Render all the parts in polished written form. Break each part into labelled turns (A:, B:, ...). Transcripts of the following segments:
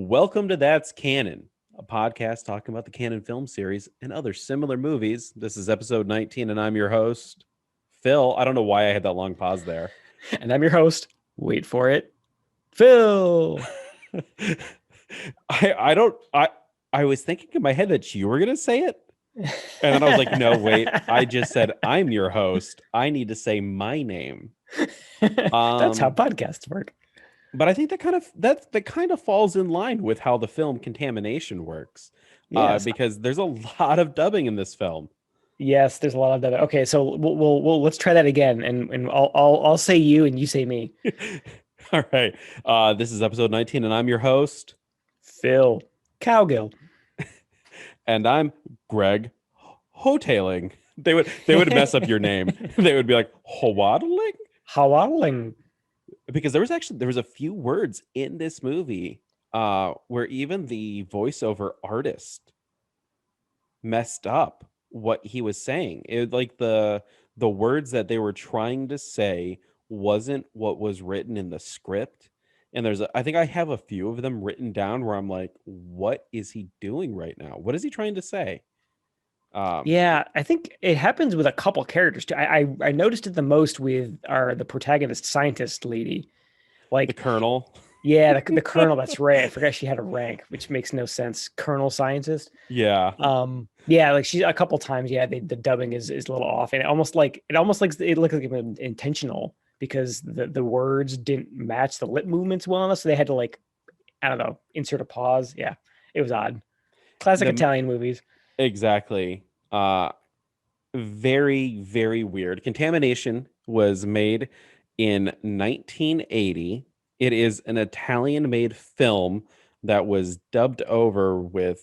A: Welcome to That's Canon, a podcast talking about the Canon film series and other similar movies. This is episode 19, and I'm your host, Phil. I don't know why I had that long pause there.
B: And I'm your host. Wait for it, Phil.
A: I was thinking in my head that you were gonna say it. And then I was like, no, wait, I just said I'm your host. I need to say my name.
B: That's how podcasts work.
A: But I think that kind of falls in line with how the film Contamination works.
B: Yes.
A: Because there's a lot of dubbing in this film.
B: Yes, there's a lot of that. Okay, so we'll let's try that again, and I'll say you and you say me.
A: All right. This is episode 19, and I'm your host,
B: Phil Cowgill.
A: And I'm Greg Hotailing. They would mess up your name. They would be like Howaddling?
B: Howaddling.
A: Because there was a few words in this movie where even the voiceover artist messed up what he was saying. It like the words that they were trying to say wasn't what was written in the script. And I think I have a few of them written down where I'm like, what is he doing right now? What is he trying to say?
B: Yeah, I think it happens with a couple characters too. I noticed it the most with the protagonist scientist lady, like
A: the Colonel.
B: Yeah, the Colonel. That's right. I forgot she had a rank, which makes no sense. Colonel Scientist.
A: Yeah.
B: Yeah, like she's a couple times. Yeah, the dubbing is a little off, and it almost like it looks like it was intentional because the words didn't match the lip movements well enough, so they had to like, I don't know, insert a pause. Yeah, it was odd. Classic Italian movies.
A: Exactly. Very, very weird. Contamination was made in 1980. It is an Italian-made film that was dubbed over with,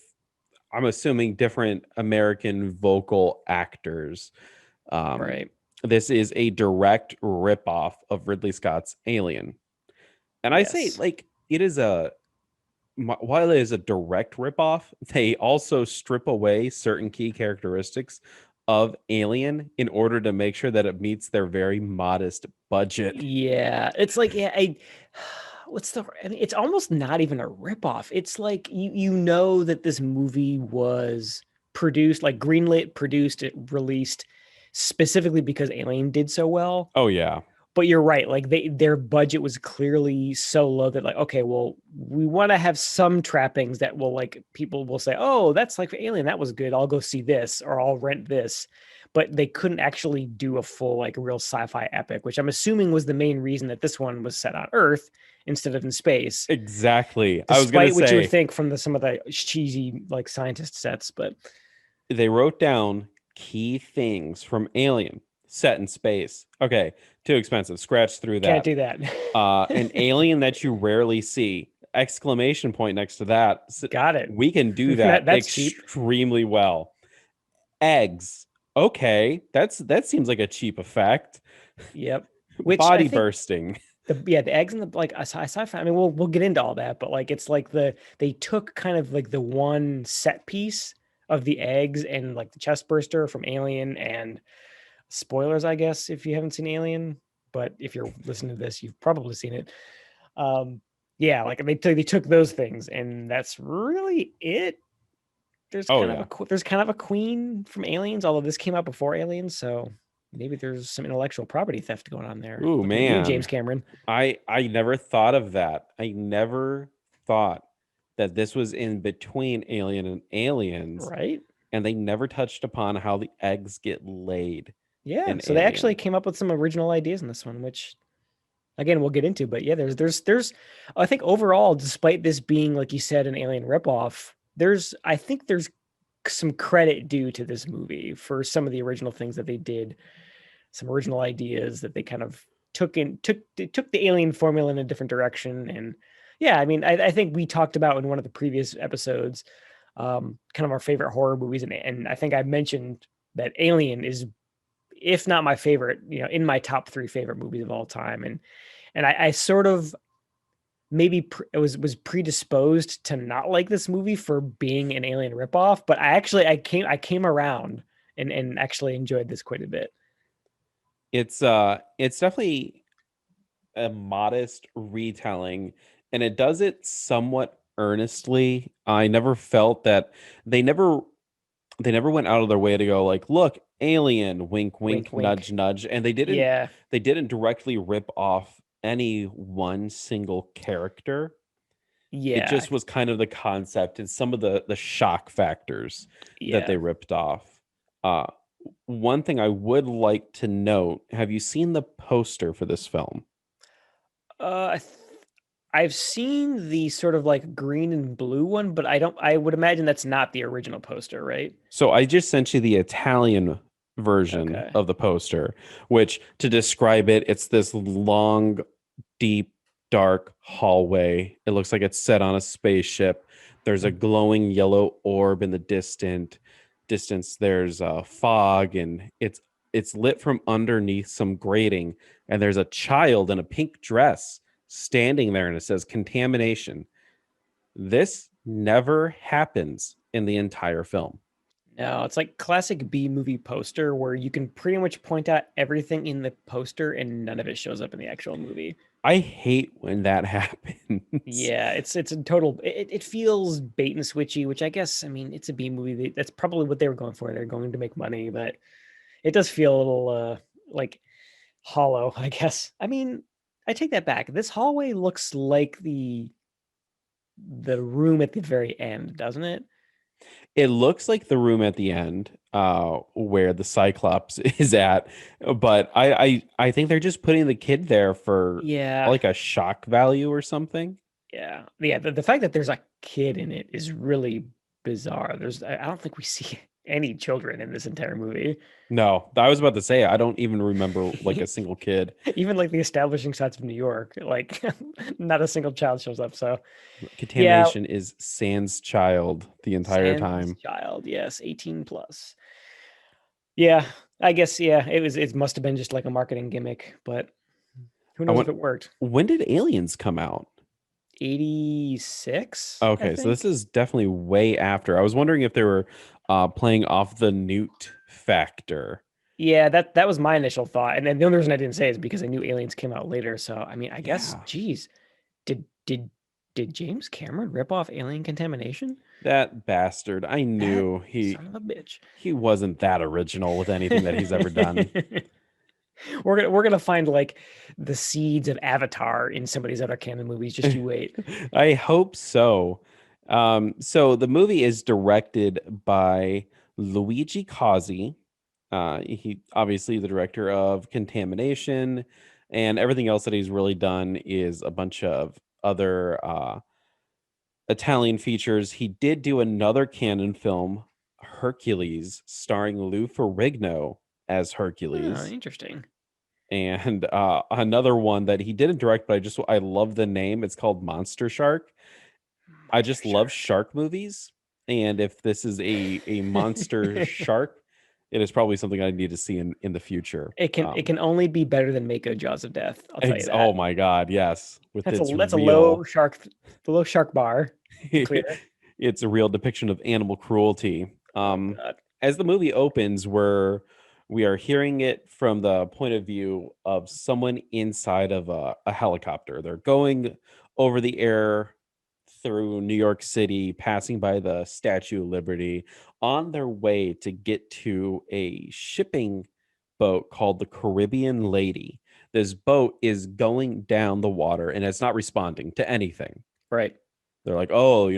A: I'm assuming, different American vocal actors.
B: Right.
A: This is a direct ripoff of Ridley Scott's Alien. And I say, like, while it is a direct ripoff, they also strip away certain key characteristics of Alien in order to make sure that it meets their very modest budget.
B: Yeah, it's like I mean, it's almost not even a ripoff. It's like you know that this movie was produced, like greenlit, produced, released specifically because Alien did so well.
A: Oh yeah.
B: But you're right, like their budget was clearly so low that like, okay, well, we want to have some trappings that will like people will say, oh, that's like Alien, that was good. I'll go see this or I'll rent this. But they couldn't actually do a full like real sci-fi epic, which I'm assuming was the main reason that this one was set on Earth instead of in space.
A: Exactly.
B: Despite
A: I was gonna
B: what you
A: say,
B: would think from some of the cheesy like scientist sets, but
A: they wrote down key things from Alien set in space. Okay, too expensive. Scratch through that.
B: Can't do that.
A: An alien that you rarely see. Exclamation point next to that.
B: Got it.
A: We can do that
B: That's
A: extremely well. Eggs. Okay, that seems like a cheap effect.
B: Yep.
A: Body bursting.
B: The eggs and the like sci-fi. I mean, we'll get into all that, but like it's like they took kind of like the one set piece of the eggs and like the chest burster from Alien, and spoilers, I guess, if you haven't seen Alien, but if you're listening to this, you've probably seen it. Yeah, like they took those things, and that's really it. There's kind of a queen from Aliens, although this came out before Aliens, so maybe there's some intellectual property theft going on there.
A: Ooh, man.
B: James Cameron.
A: I never thought of that. I never thought that this was in between Alien and Aliens.
B: Right.
A: And they never touched upon how the eggs get laid.
B: Yeah. So they actually came up with some original ideas in this one, which again we'll get into. But yeah, there's I think overall, despite this being, like you said, an Alien ripoff, I think there's some credit due to this movie for some of the original things that they did, some original ideas that they kind of took the Alien formula in a different direction. And yeah, I mean, I think we talked about in one of the previous episodes, kind of our favorite horror movies, and I think I mentioned that Alien is, if not my favorite, in my top 3 favorite movies of all time. And I sort of maybe was predisposed to not like this movie for being an Alien ripoff, but I came around and actually enjoyed this quite a bit.
A: It's definitely a modest retelling, and it does it somewhat earnestly. I never felt that they never they never went out of their way to go like, look, alien, wink,
B: Wink,
A: wink, nudge,
B: wink.
A: nudge, and
B: Yeah,
A: they didn't directly rip off any one single character. It
B: yeah,
A: just was kind of the concept and some of the shock factors that
B: yeah.
A: they ripped off. Uh, one thing I would like to note, have you seen the poster for this film?
B: Uh, I th- I've seen the sort of like green and blue one, but I don't. I would imagine that's not the original poster, right?
A: So I just sent you the Italian version
B: Okay.
A: of the poster, which to describe it, it's this long, deep, dark hallway. It looks like it's set on a spaceship. There's a glowing yellow orb in the distance. There's fog, and it's lit from underneath some grating. And there's a child in a pink dress standing there, and it says "Contamination." This never happens in the entire film.
B: No, it's like classic B movie poster where you can pretty much point out everything in the poster and none of it shows up in the actual movie.
A: I hate when that happens.
B: Yeah, it's a total. It feels bait and switchy, which I guess I mean it's a B movie. That's probably what they were going for. They're going to make money, but it does feel a little like hollow, I guess. I mean, I take that back. This hallway looks like the room at the very end, doesn't it?
A: It looks like the room at the end, where the Cyclops is at, but I think they're just putting the kid there for
B: Yeah,
A: like a shock value or something.
B: yeah. The fact that there's a kid in it is really bizarre. I don't think we see any children in this entire movie.
A: No, I was about to say I don't even remember like a single kid.
B: Even like the establishing shots of New York, like not a single child shows up. So yeah,
A: Contamination is Sans child the entire
B: Sans
A: time.
B: child, yes, 18 plus. Yeah, I guess yeah, it must have been just like a marketing gimmick, but who
A: I
B: knows if
A: want
B: it worked.
A: when did Aliens come out?
B: 86, I
A: Okay, so this
B: think.
A: is definitely way after. I was wondering if they were playing off the newt factor.
B: Yeah, that was my initial thought. And then the only reason I didn't say is because I knew Aliens came out later. So I mean, I guess,
A: Yeah,
B: geez, did did did James Cameron rip off Alien Contamination?
A: that bastard. I
B: That
A: knew
B: son of a bitch.
A: he wasn't that original with anything that he's ever done.
B: We're gonna find like the seeds of Avatar in some of these other canon movies. Just you wait.
A: I hope so. So the movie is directed by Luigi Cozzi. He obviously the director of Contamination, and everything else that he's really done is a bunch of other Italian features. He did do another canon film, Hercules, starring Lou Ferrigno as
B: Oh,
A: Hercules.
B: interesting.
A: And another one that he didn't direct, but I love the name. It's called Monster Shark. I
B: Monster
A: just love
B: Shark.
A: shark movies, and if this is a monster shark, it is probably something I need to see in the future.
B: It can only be better than Mako Jaws of Death. I'll tell you that.
A: Oh my God, yes, with its
B: That's a low
A: real,
B: shark, the low shark bar. Be clear.
A: it's a real depiction of animal cruelty.
B: Oh God.
A: As the movie opens, we are hearing it from the point of view of someone inside of a helicopter. They're going over the air through New York City, passing by the Statue of Liberty, on their way to get to a shipping boat called the Caribbean Lady. This boat is going down the water and it's not responding to anything.
B: Right.
A: They're like, oh,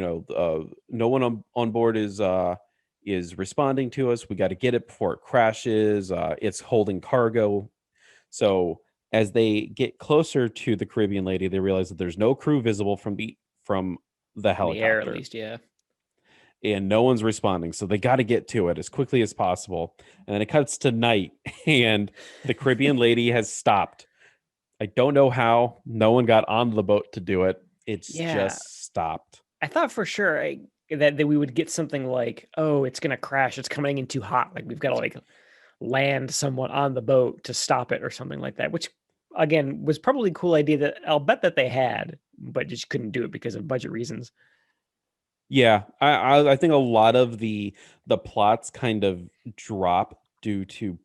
A: no one on board is responding to us. We got to get it before it crashes. It's holding cargo. So as they get closer to the Caribbean Lady, they realize that there's no crew visible from the
B: In the air, at
A: helicopter,
B: least, yeah.
A: and no one's responding. So they got to get to it as quickly as possible. And then it cuts to night, and the Caribbean Lady has stopped. I don't know how. No one got on the boat to do it. It's
B: Yeah.
A: just stopped.
B: I thought for sure that we would get something like, oh, it's gonna crash. It's coming in too hot. Like we've got to like land someone on the boat to stop it or something like that. Which again was probably a cool idea that I'll bet that they had, but just couldn't do it because of budget reasons.
A: Yeah, I think a lot of the plots kind of drop due to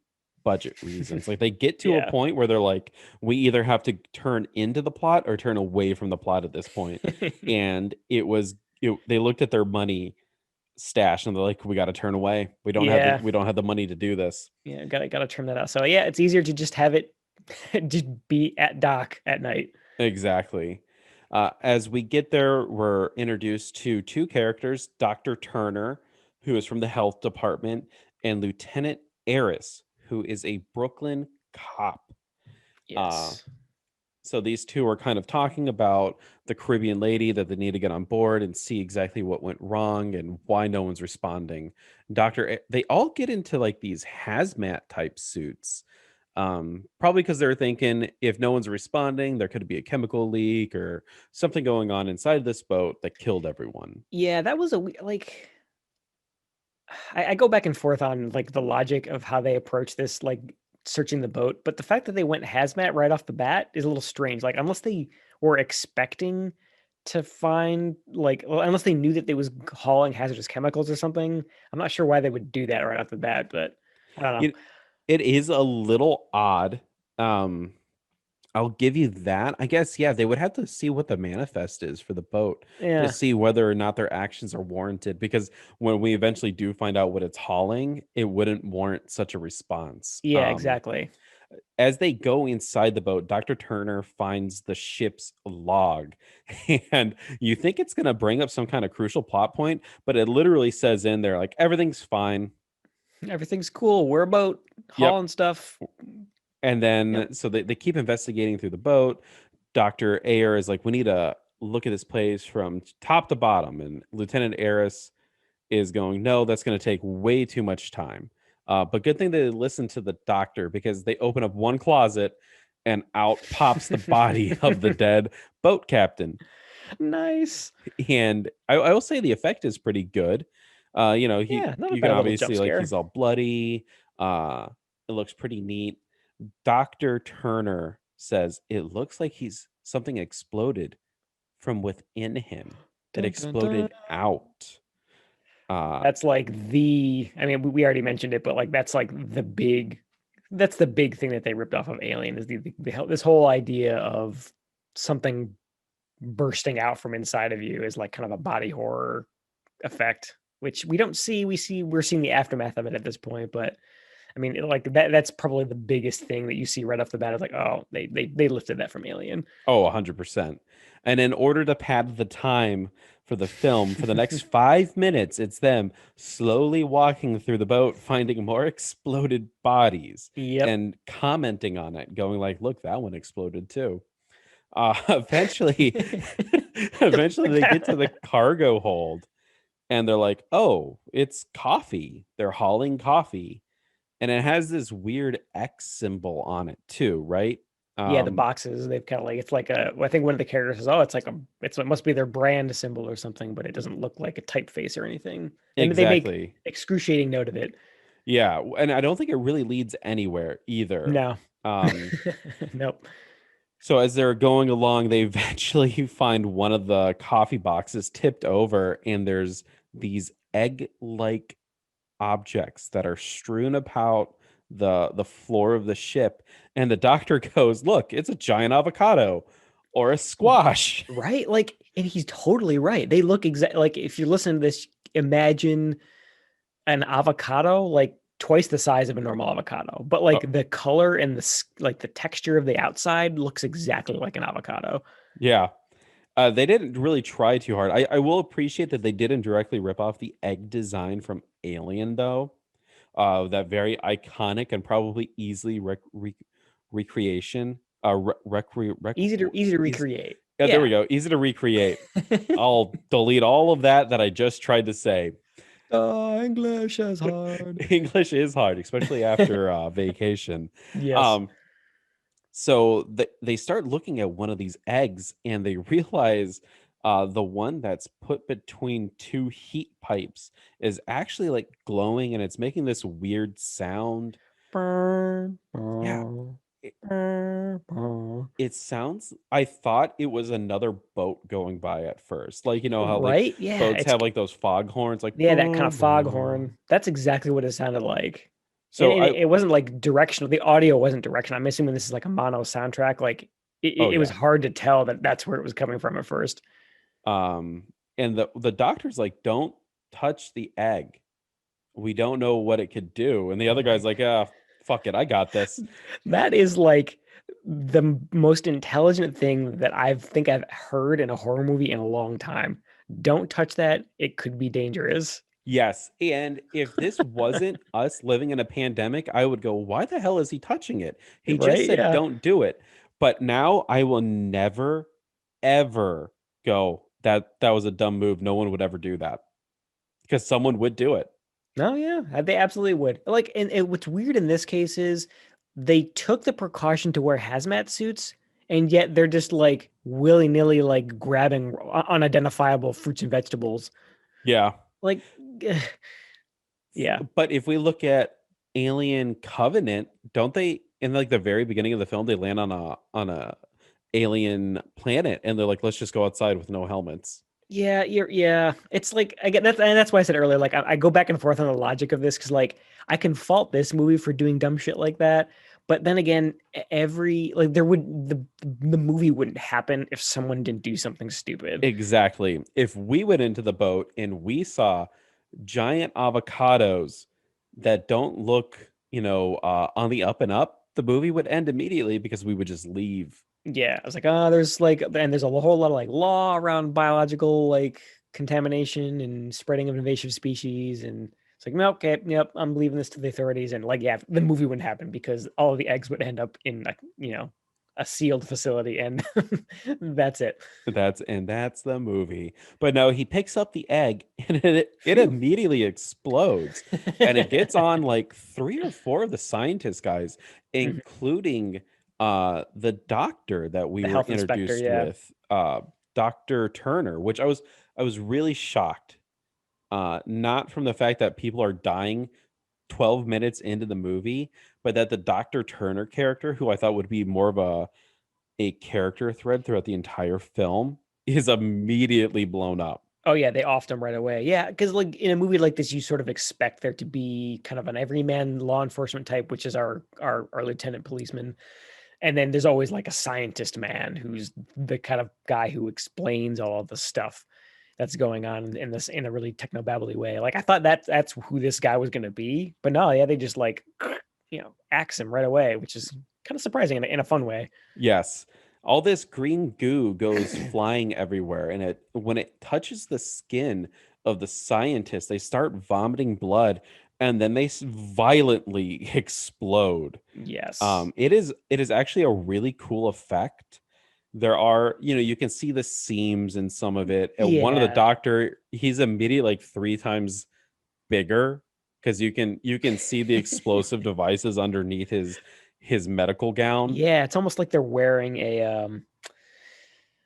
A: budget reasons. Like they get to a
B: Yeah.
A: point where they're like, we either have to turn into the plot or turn away from the plot at this point. And they looked at their money stash and they're like, we got to turn away.
B: Yeah.
A: We don't have the money to do this.
B: Yeah, gotta trim that out. So yeah, it's easier to just have it just be at dock at night.
A: Exactly. As we get there, we're introduced to two characters, Dr. Turner, who is from the health department, and Lieutenant Eris, who is a Brooklyn cop. Uh,
B: Yes.
A: so these two are kind of talking about the Caribbean lady that they need to get on board and see exactly what went wrong and why no one's responding. They all get into like these hazmat type suits. Probably because they're thinking if no one's responding, there could be a chemical leak or something going on inside this boat that killed everyone.
B: Yeah, that was like I go back and forth on like the logic of how they approach this, like searching the boat. But the fact that they went hazmat right off the bat is a little strange. Like unless they were expecting to find like, well, unless they knew that they was hauling hazardous chemicals or something, I'm not sure why they would do that right off the bat. But I don't know.
A: It, it is a little odd. Um, I'll give you that. I guess, yeah, they would have to see what the manifest is for the boat to
B: Yeah,
A: see whether or not their actions are warranted. Because when we eventually do find out what it's hauling, it wouldn't warrant such a response.
B: yeah, exactly.
A: As they go inside the boat, Dr. Turner finds the ship's log. And you think it's going to bring up some kind of crucial plot point, but it literally says in there, like, everything's fine.
B: Everything's cool. We're about
A: Yep.
B: hauling stuff.
A: And
B: Yep.
A: then so they keep investigating through the boat. Dr. Ayer is like, we need to look at this place from top to bottom. And Lieutenant Eris is going, no, that's going to take way too much time. But good thing they listen to the doctor because they open up one closet and out pops the body of the dead boat captain.
B: Nice.
A: And I will say the effect is pretty good.
B: Yeah, not a
A: you can
B: bad little jump
A: obviously like
B: scare.
A: he's all bloody. It looks pretty neat. Dr. Turner says it looks like he's something exploded from within him. It
B: Dun, dun, dun.
A: exploded out. Uh,
B: That's like I mean, we already mentioned it, but like that's like that's the big thing that they ripped off of Alien is this whole idea of something bursting out from inside of you is like kind of a body horror effect, which we don't see. We're seeing the aftermath of it at this point, but I mean, like that's probably the biggest thing that you see right off the bat. Is like, oh, they lifted that from Alien.
A: Oh, 100%. And in order to pad the time for the film, for the next 5 minutes, it's them slowly walking through the boat, finding more exploded bodies
B: Yep.
A: and commenting on it, going like, look, that one exploded too. Eventually, eventually they get to the cargo hold and they're like, oh, it's coffee. They're hauling coffee. And it has this weird X symbol on it too, right?
B: Yeah, the
A: Um,
B: boxes, they've kind of like, it's like I think one of the characters says, oh, it must be their brand symbol or something, but it doesn't look like a typeface or anything. And they make
A: exactly.
B: excruciating note of it.
A: Yeah, and I don't think it really leads anywhere either.
B: No.
A: Um,
B: Nope.
A: so as they're going along, they eventually find one of the coffee boxes tipped over, and there's these egg-like objects that are strewn about the floor of the ship. And the doctor goes, "Look, it's a giant avocado or a squash."
B: Right? Like, and he's totally right. They look exactly like if you listen to this, imagine an avocado like twice the size of a normal avocado, but
A: Oh,
B: like the color and like the texture of the outside looks exactly like an avocado.
A: yeah. They didn't really try too hard. I will appreciate that they didn't directly rip off the egg design from Alien, though. That very iconic and probably easily recreation.
B: Easy to
A: Easy,
B: recreate.
A: yeah, there we
B: Yeah.
A: go. Easy to recreate. I'll delete all of that I just tried to say.
B: Oh, English is hard.
A: English is hard, especially after vacation.
B: Yes.
A: Um, so they start looking at one of these eggs and they realize the one that's put between two heat pipes is actually like glowing and it's making this weird sound.
B: Burn,
A: Yeah,
B: burn,
A: it,
B: burn, burn.
A: it sounds, I thought it was another boat going by at first. Like, you know how like
B: Right? Yeah,
A: boats have like those fog horns, like
B: yeah, that kind of
A: boom, boom.
B: foghorn. That's exactly what it sounded like. And,
A: So
B: and it wasn't like directional. The audio wasn't directional. I'm assuming this is like a mono soundtrack. Like
A: oh
B: it was
A: yeah.
B: hard to tell that that's where it was coming from at first.
A: Um, and the doctor's like, don't touch the egg. We don't know what it could do. And the
B: Oh
A: other
B: my
A: guy's like, ah, fuck it, I got this.
B: That is like the most intelligent thing that I think I've heard in a horror movie in a long time. Don't touch that. It could be dangerous.
A: Yes. And if this wasn't us living in a pandemic, I would go, why the hell is he touching it? He just
B: Right?
A: said,
B: Yeah.
A: don't do it. But now I will never, ever go, that was a dumb move. No one would ever do that because someone would do it.
B: No, yeah. They absolutely would. Like, and what's weird in this case is they took the precaution to wear hazmat suits, and yet they're just like willy-nilly like grabbing unidentifiable fruits and vegetables.
A: Yeah.
B: Like, yeah.
A: But if we look at Alien Covenant, don't they in like the very beginning of the film they land on a alien planet and they're like, let's just go outside with no helmets.
B: Yeah, yeah. It's like I get that, and that's why I said earlier, like I go back and forth on the logic of this because like I can fault this movie for doing dumb shit like that, but then again, every like there would the movie wouldn't happen if someone didn't do something stupid.
A: Exactly. If we went into the boat and we saw giant avocados that don't look, on the up and up, the movie would end immediately because we would just leave.
B: Yeah, I was like, oh, there's like, and there's a whole lot of like law around biological like contamination and spreading of invasive species, and it's like, no, okay, yep, I'm leaving this to the authorities, and like, yeah, the movie wouldn't happen because all of the eggs would end up in like, a sealed facility, and that's it.
A: That's the movie. But no, he picks up the egg and it
B: Phew.
A: immediately explodes. And it gets on like three or four of the scientist guys,
B: Mhm.
A: including the doctor that we
B: The
A: were
B: health inspector,
A: introduced
B: yeah,
A: with, Dr. Turner, which I was really shocked. Not from the fact that people are dying 12 minutes into the movie, but that the Dr. Turner character, who I thought would be more of a character thread throughout the entire film, is immediately blown up.
B: oh yeah, they offed him right away, yeah, because like in a movie like this, you sort of expect there to be kind of an everyman law enforcement type, which is our lieutenant policeman. And then there's always like a scientist man who's the kind of guy who explains all of the stuff that's going on in this in a really technobabbly way. Like I thought that's who this guy was going to be, but no, yeah, they just like axe him right away, which is kind of surprising in a fun way.
A: Yes. All this green goo goes flying everywhere, and when it touches the skin of the scientists, they start vomiting blood, and then they violently explode.
B: Yes.
A: It is actually a really cool effect. There are, you can see the seams in some of it. And one of the
B: Yeah.
A: doctor, he's immediately like three times bigger because you can see the explosive devices underneath his medical gown.
B: Yeah, it's almost like they're wearing a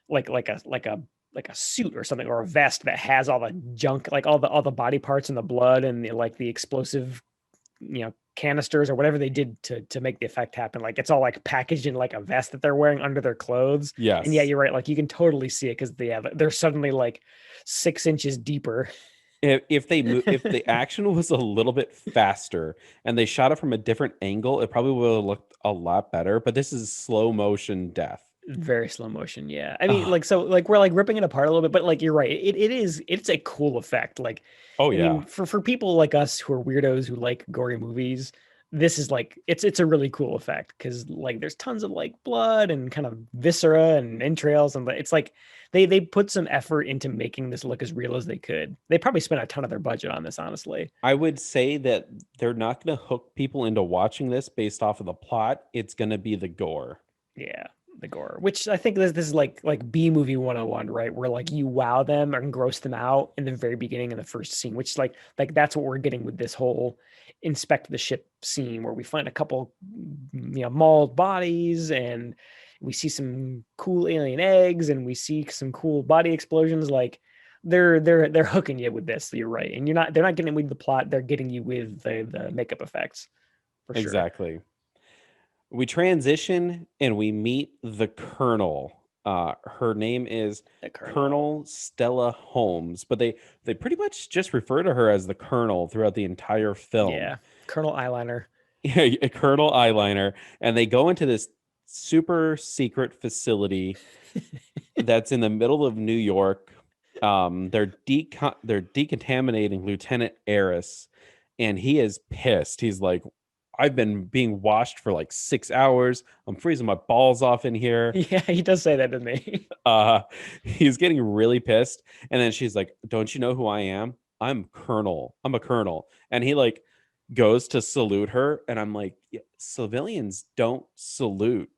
B: like a suit or something or a vest that has all the junk, like all the body parts and the blood and like the explosive canisters or whatever they did to make the effect happen. Like it's all like packaged in like a vest that they're wearing under their clothes. And yeah,
A: Yes.
B: you're right. Like you can totally see it because they're suddenly like 6 inches deeper.
A: If the action was a little bit faster and they shot it from a different angle, it probably would have looked a lot better. But this is slow motion death.
B: Very slow motion. Yeah. I mean,
A: Oh,
B: like, so like we're like ripping it apart a little bit, but like you're right. It's a cool effect. Like,
A: oh
B: I
A: yeah.
B: mean, for people like us who are weirdos who like gory movies, this is like it's a really cool effect because like there's tons of like blood and kind of viscera and entrails, and it's like they put some effort into making this look as real as they could. They probably spent a ton of their budget on this, honestly.
A: I would say that they're not going to hook people into watching this based off of the plot. It's going to be the gore.
B: Yeah, the gore, which I think this is like B movie 101, right? Where like you wow them and gross them out in the very beginning in the first scene, which is like that's what we're getting with this whole inspect the ship scene where we find a couple mauled bodies and we see some cool alien eggs and we see some cool body explosions. Like they're hooking you with this. You're right. And they're not getting with the plot, they're getting you with the makeup effects for sure.
A: Exactly. We transition and we meet the Colonel. Her name is
B: The Colonel.
A: Colonel Stella Holmes, but they pretty much just refer to her as the Colonel throughout the entire film.
B: Yeah. Colonel Eyeliner.
A: a Colonel Eyeliner, and they go into this super secret facility that's in the middle of New York. They're decontaminating Lieutenant Eris, and he is pissed. He's like, "I've been being washed for like 6 hours. I'm freezing my balls off in here."
B: Yeah, he does say that to me.
A: Uh, he's getting really pissed, and then she's like, "Don't you know who I am? I'm Colonel. I'm a colonel." And he like goes to salute her, and I'm like, "Yeah, civilians don't salute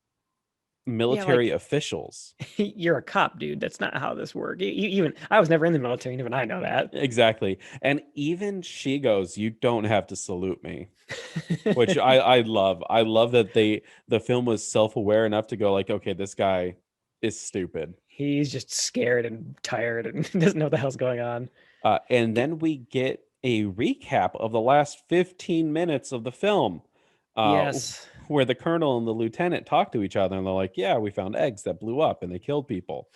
B: Yeah,
A: military
B: like
A: officials."
B: you're a cop, dude. That's not how this works. Even I was never in the military, and even I know that.
A: Exactly. And even she goes, "You don't have to salute me," which I love. I love that the film was self-aware enough to go like, okay, this guy is stupid.
B: He's just scared and tired and doesn't know what the hell's going on.
A: And then we get a recap of the last 15 minutes of the film, uh,
B: Yes.
A: where the colonel and the lieutenant talk to each other, and they're like, "Yeah, we found eggs that blew up and they killed people."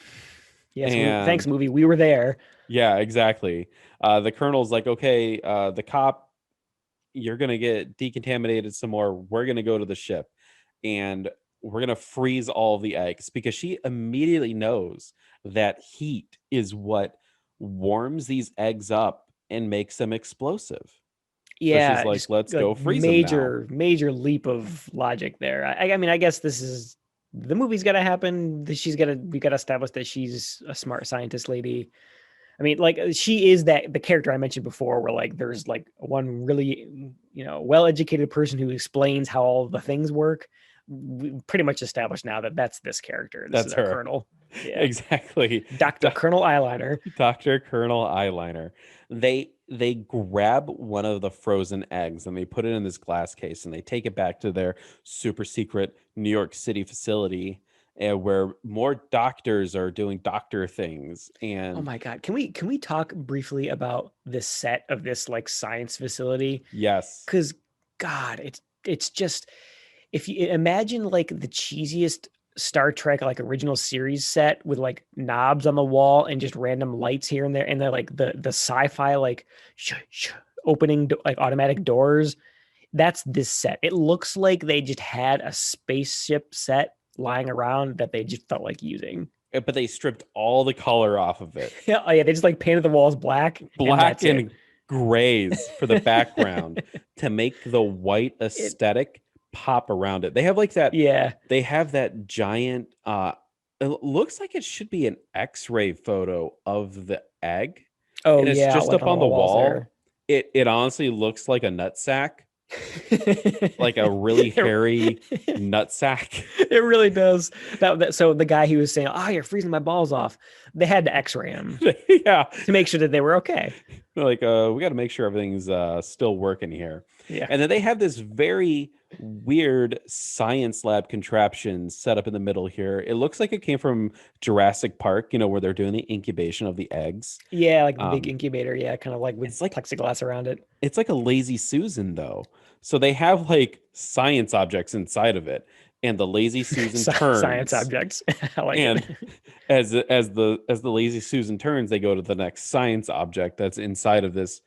B: Yes, thanks,
A: And
B: movie. We were there.
A: yeah, exactly. The colonel's like, "Okay, the cop, you're gonna get decontaminated some more. We're gonna go to the ship, and we're gonna freeze all of the eggs," because she immediately knows that heat is what warms these eggs up and makes them explosive. So she's
B: Yeah,
A: like,
B: just
A: "Let's
B: like
A: go freeze them now."
B: major leap of logic there. I mean, I guess this is the movie's got to happen. We got to establish that she's a smart scientist lady. I mean, like she is that the character I mentioned before, where like there's like one really, well-educated person who explains how all the things work. We pretty much established now that that's this character. This is
A: That's
B: our
A: her.
B: Colonel. Yeah,
A: Exactly.
B: Dr. Colonel Eyeliner.
A: Dr. Colonel Eyeliner. They grab one of the frozen eggs and they put it in this glass case and they take it back to their super secret New York City facility, where more doctors are doing doctor things.
B: Oh
A: And
B: my god, can we talk briefly about this set of this like science facility?
A: yes,
B: Because God, it's just if you imagine like the cheesiest Star Trek like original series set with like knobs on the wall and just random lights here and there, and they're like the sci-fi like opening like automatic doors. That's this set. It looks like they just had a spaceship set lying around that they just felt like using.
A: but they stripped all the color off of it.
B: Yeah, oh yeah, they just like painted the walls black and
A: Black
B: that's it.
A: and grays for the background to make the white
B: It
A: aesthetic pop around it. They have like that
B: yeah.
A: they have that giant it looks like it should be an x-ray photo of the egg,
B: Oh
A: and it's
B: yeah,
A: just
B: like
A: up
B: on
A: on
B: all the
A: the
B: walls there.
A: wall. It honestly looks like a nut sack, like a really hairy nut sack.
B: It really does. So the guy he was saying, "Oh, you're freezing my balls off." They had to X-ray him
A: Yeah,
B: to make sure that they were okay.
A: like we got to make sure everything's still working here.
B: Yeah.
A: And then they have this very weird science lab contraption set up in the middle here. It looks like it came from Jurassic Park, where they're doing the incubation of the eggs.
B: Yeah, like the big
A: um
B: incubator. Yeah, kind of like with
A: it's like
B: plexiglass around it.
A: it's like a lazy Susan though. So they have like science objects inside of it, and the lazy Susan
B: Science
A: turns,
B: objects. I like
A: and
B: it.
A: as the lazy Susan turns, they go to the next science object that's inside of this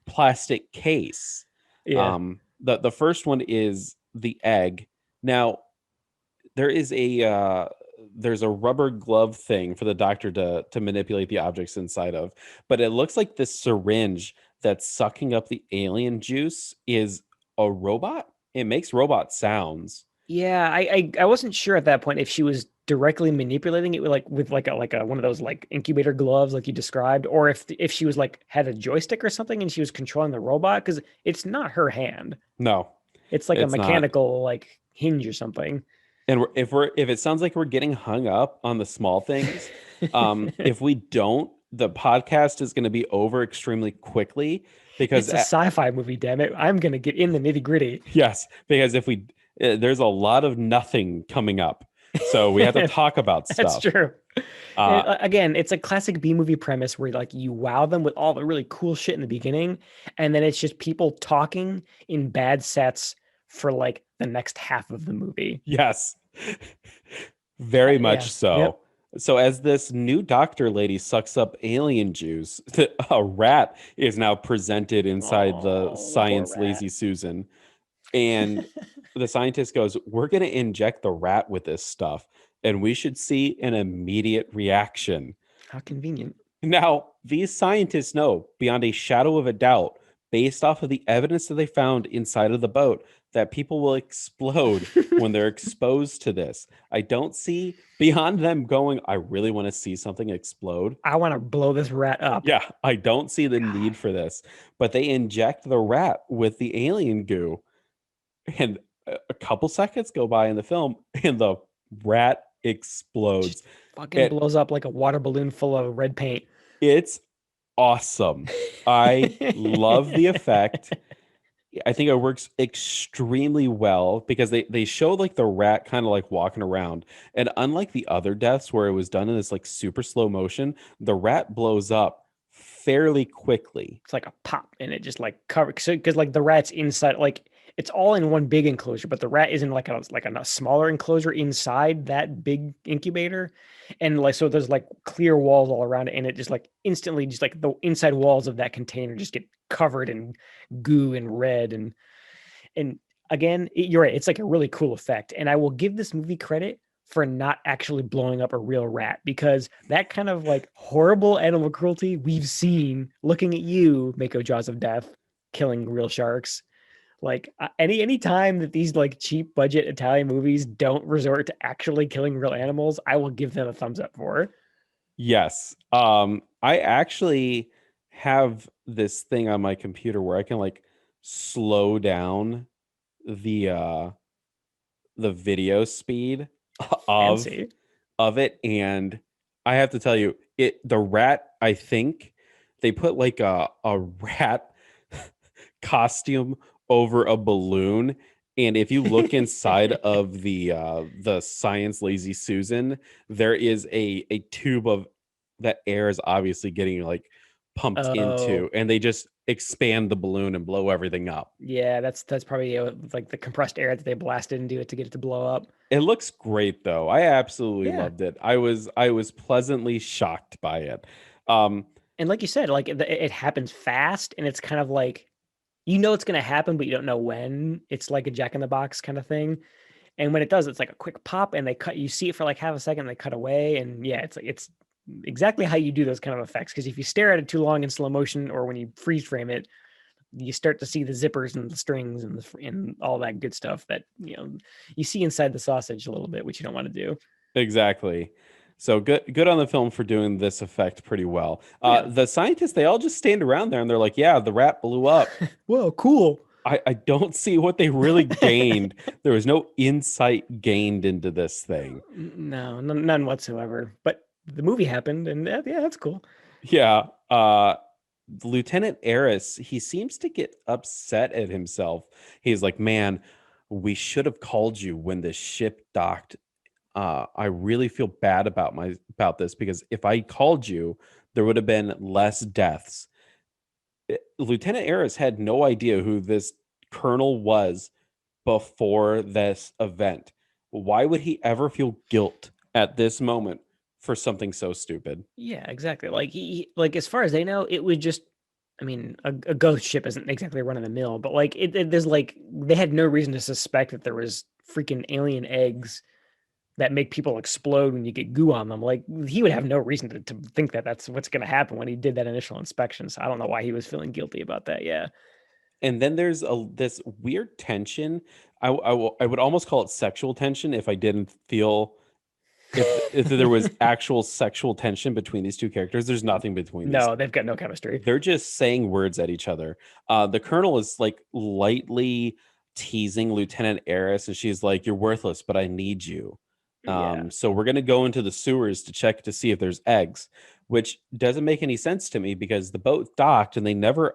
A: plastic case.
B: Yeah.
A: The first one is the egg. Now there's a rubber glove thing for the doctor to manipulate the objects inside of, but it looks like this syringe that's sucking up the alien juice is a robot. It makes robot sounds.
B: Yeah, I wasn't sure at that point if she was directly manipulating it with like a one of those like incubator gloves like you described, or if she was like had a joystick or something and she was controlling the robot because it's not her hand.
A: No,
B: It's like a
A: it's not.
B: mechanical like hinge or something.
A: And if it sounds like we're getting hung up on the small things, if we don't, the podcast is going to be over extremely quickly because
B: It's a sci-fi movie, damn it. I'm gonna get in the nitty-gritty.
A: yes, because if we there's a lot of nothing coming up, so we have to talk about
B: That's
A: stuff.
B: true.
A: Uh,
B: And, again, it's a classic B movie premise where like you wow them with all the really cool shit in the beginning, and then it's just people talking in bad sets for like the next half of the movie.
A: yes, very
B: Yeah.
A: much
B: Yep.
A: so. So as this new doctor lady sucks up alien juice, a rat is now presented inside the
B: Oh, the poor
A: science
B: rat.
A: lazy Susan. And the scientist goes, "We're going to inject the rat with this stuff, and we should see an immediate reaction."
B: How convenient.
A: Now, these scientists know beyond a shadow of a doubt, based off of the evidence that they found inside of the boat, that people will explode when they're exposed to this. I don't see beyond them going, I really want to see something explode.
B: I want to blow this rat up.
A: Yeah, I don't see the
B: God.
A: need for this. But they inject the rat with the alien goo, and a couple seconds go by in the film, and the rat
B: Just
A: explodes.
B: fucking
A: It
B: blows up like a water balloon full of red paint.
A: it's awesome. I love the effect. I think it works extremely well because they show like the rat kind of like walking around. And unlike the other deaths where it was done in this like super slow motion, the rat blows up fairly quickly.
B: It's like a pop, and it just like covers because like the rat's inside, like it's all in one big enclosure, but the rat is in like a smaller enclosure inside that big incubator, and like so there's like clear walls all around it, and it just like instantly just like the inside walls of that container just get covered in goo and red, and again, you're right, it's like a really cool effect, and I will give this movie credit for not actually blowing up a real rat, because that kind of like horrible animal cruelty we've seen looking at you, Mako Jaws of Death, killing real sharks. Like any time that these like cheap budget Italian movies don't resort to actually killing real animals, I will give them a thumbs up for.
A: Yes. I actually have this thing on my computer where I can like slow down the the video speed of
B: Fancy.
A: it, and I have to tell you, the rat, I think they put like a rat costume over a balloon, and if you look inside of the Science Lazy Susan, there is a tube of that air is obviously getting like pumped into,
B: Oh,
A: and they just expand the balloon and blow everything up.
B: yeah, that's probably like the compressed air that they blasted into it to get it to blow up.
A: It looks great though. I absolutely
B: Yeah.
A: loved it. I was pleasantly shocked by it. Um
B: And like you said, like it happens fast, and it's kind of like it's going to happen, but you don't know when. It's like a Jack in the Box kind of thing. And when it does, it's like a quick pop, and you see it for like half a second, they cut away, and yeah, it's exactly how you do those kind of effects. Because if you stare at it too long in slow motion, or when you freeze frame it, you start to see the zippers and the strings and all that good stuff that you see inside the sausage a little bit, which you don't want to do.
A: exactly. So good on the film for doing this effect pretty well.
B: Yeah.
A: The scientists, they all just stand around there and they're like, yeah, the rat blew up.
B: Whoa, cool.
A: I don't see what they really gained. There was no insight gained into this thing.
B: No, none whatsoever. But the movie happened, and yeah, that's cool.
A: Yeah. Lieutenant Eris, he seems to get upset at himself. He's like, man, we should have called you when the ship docked. I really feel bad about this because if I called you, there would have been less deaths. Lieutenant Eris had no idea who this colonel was before this event. Why would he ever feel guilt at this moment for something so stupid?
B: Yeah, exactly. Like like as far as they know, it was just. I mean, a ghost ship isn't exactly run of the mill, but like there's like they had no reason to suspect that there was freaking alien eggs that make people explode when you get goo on them. Like he would have no reason to think that that's what's going to happen when he did that initial inspection. So I don't know why he was feeling guilty about that. Yeah.
A: And then there's this weird tension. I would almost call it sexual tension if I didn't feel if there was actual sexual tension between these two characters. There's nothing between these.
B: No, they've got no chemistry.
A: They're just saying words at each other. The colonel is like lightly teasing Lieutenant Eris, and she's like, "You're worthless, but I need you.
B: Yeah.
A: So we're gonna go into the sewers to check to see if there's eggs," which doesn't make any sense to me because the boat docked and they never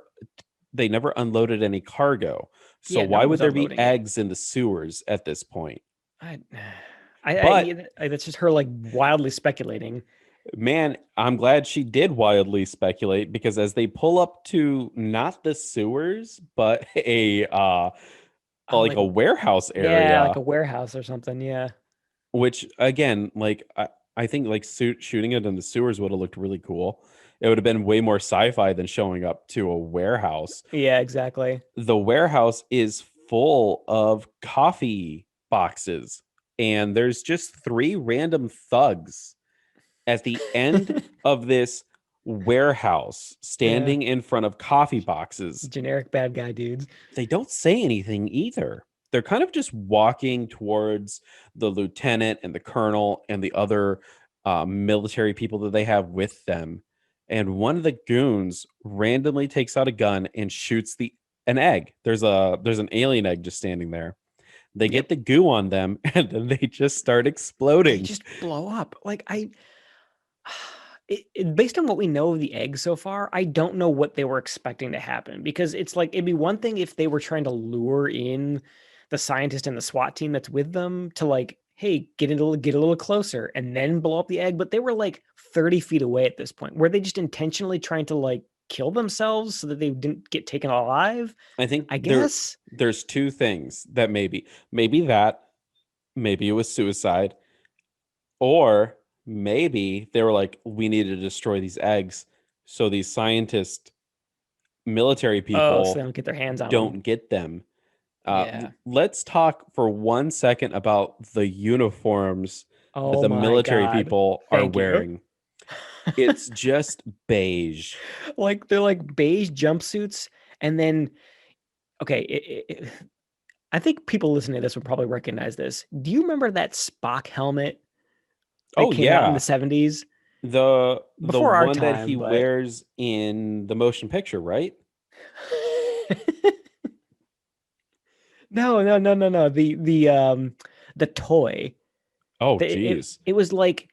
A: unloaded any cargo. So
B: Yeah, no
A: why
B: one
A: would
B: was
A: there be
B: unloading it.
A: eggs in the sewers at this point?
B: I,
A: But
B: that's just her like wildly speculating.
A: man, I'm glad she did wildly speculate because as they pull up to not the sewers, but
B: Oh,
A: like
B: like
A: a warehouse
B: yeah, like
A: area,
B: a warehouse or something. Yeah.
A: which again, like I think like shooting it in the sewers would have looked really cool. It would have been way more sci-fi than showing up to a warehouse.
B: Yeah, exactly.
A: The warehouse is full of coffee boxes, and there's just three random thugs at the end of this warehouse
B: Yeah.
A: standing in front of coffee boxes.
B: Generic bad guy dudes.
A: They don't say anything either. They're kind of just walking towards the lieutenant and the colonel and the other military people that they have with them. And one of the goons randomly takes out a gun and shoots the an egg. There's an alien egg just standing there. They get
B: Yep.
A: the goo on them and then they just start
B: They
A: exploding.
B: just blow up. Based on what we know of the egg so far, I don't know what they were expecting to happen, because it's like it'd be one thing if they were trying to lure in the scientist and the SWAT team that's with them to like, hey, get a little closer and then blow up the egg. But they were like 30 feet away at this point. Were they just intentionally trying to like kill themselves so that they didn't get taken alive?
A: I think
B: I guess.
A: there's two things that maybe it was suicide, or maybe they were like, we need to destroy these eggs so these scientists, military
B: Oh, so they
A: people
B: don't get their hands on them.
A: don't get them.
B: Yeah.
A: Let's talk for 1 second about the uniforms that
B: Oh
A: the
B: my
A: military
B: God.
A: people are
B: Thank you.
A: wearing. It's just beige.
B: Like they're like beige jumpsuits, and then okay, I think people listening to this would probably recognize this. Do you remember that Spock helmet that
A: Oh
B: came out in
A: yeah,
B: the 70s?
A: the
B: Before our
A: one that he
B: time, but
A: wears in the motion picture, right?
B: no, no, no, no, no. The toy.
A: Oh
B: It
A: geez,
B: it was like,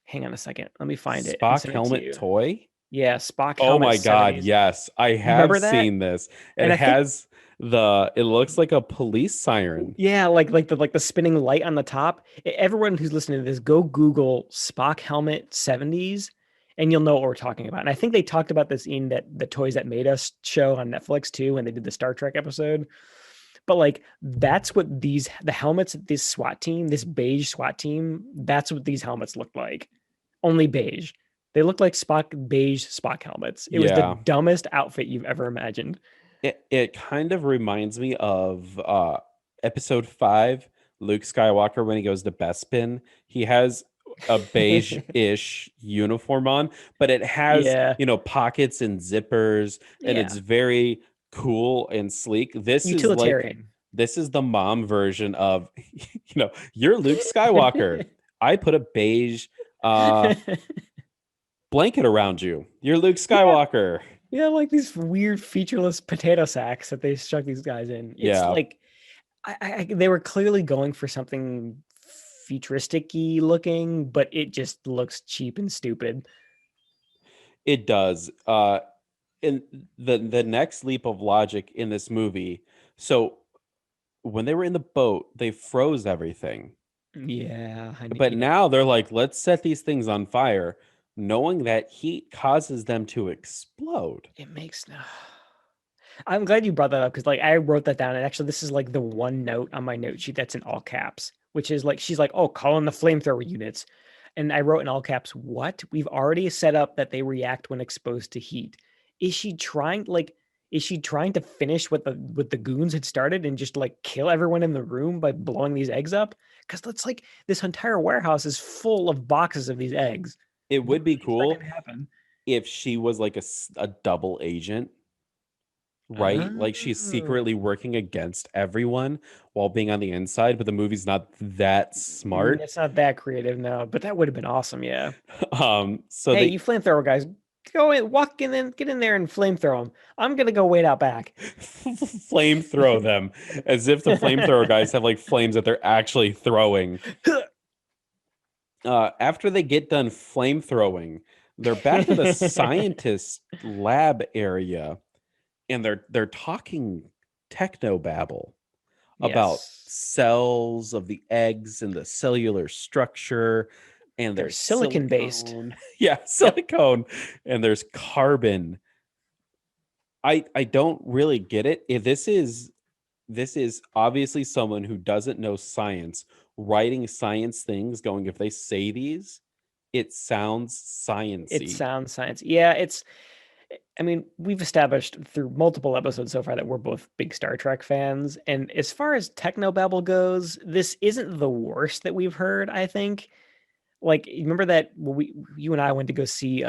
B: hang on a second. Let me find it and
A: Spock
B: send it to
A: helmet
B: you.
A: toy.
B: Yeah, Spock
A: Oh
B: helmet
A: my god,
B: 70s.
A: yes. I
B: You
A: have
B: remember that?
A: seen this. It
B: And I think
A: has it looks like a police siren.
B: yeah, like the spinning light on the top. Everyone who's listening to this, go Google Spock helmet 70s and you'll know what we're talking about. And I think they talked about this in that the Toys That Made Us show on Netflix too when they did the Star Trek episode. But like that's what the helmets of this SWAT team, this beige SWAT team, that's what these helmets looked like. Only beige. They looked like beige Spock helmets. It was the
A: Yeah.
B: dumbest outfit you've ever imagined.
A: It kind of reminds me of episode 5, Luke Skywalker when he goes to Bespin. He has a beige-ish uniform on, but it has,
B: Yeah.
A: pockets and zippers, and it's
B: Yeah.
A: very cool and sleek.
B: Utilitarian.
A: This is the mom version of, you're Luke Skywalker. I put a beige blanket around you. You're Luke
B: Yeah.
A: Skywalker.
B: Yeah, like these weird featureless potato sacks that they stuck these guys in. It's
A: Yeah,
B: like they were clearly going for something futuristic-y looking, but it just looks cheap and stupid.
A: it does. In the next leap of logic in this movie, so when they were in the boat, they froze everything.
B: Yeah,
A: But
B: yeah,
A: now they're like, let's set these things on fire, knowing that heat causes them to explode.
B: it makes no. I'm glad you brought that up because like I wrote that down, and actually this is like the one note on my note sheet that's in all caps, which is like she's like, "Oh, call in the flamethrower units," and I wrote in all caps, "What? We've already set up that they react when exposed to heat." Is she trying like? Is she trying to finish what the goons had started and just like kill everyone in the room by blowing these eggs up? Because that's like this entire warehouse is full of boxes of these eggs.
A: It
B: What
A: would
B: was
A: be
B: she expecting
A: cool
B: to happen?
A: if she was like a double agent, right? Like she's
B: Oh.
A: secretly working against everyone while being on the inside, but the movie's not that smart.
B: It's not that creative, no, but that would have been awesome. Yeah.
A: So
B: Hey,
A: they
B: you flamethrower guys, go in, walk in, get in there and flamethrow them. I'm gonna go wait out back.
A: flamethrow them as if the flamethrower guys have like flames that they're actually throwing. After they get done flamethrowing, they're back at the scientist lab area, and they're talking techno babble about
B: Yes,
A: cells of the eggs and the cellular structure, and
B: they're
A: there's
B: silicon based.
A: silicone. Yeah,
B: Yep.
A: silicone, and there's carbon. I don't really get it. If this is obviously someone who doesn't know science writing science things, going, if they say these, it sounds
B: It
A: sciency.
B: sounds science. Yeah, I mean, we've established through multiple episodes so far that we're both big Star Trek fans. And as far as technobabble goes, this isn't the worst that we've heard, I think. Like, you remember that you and I went to go see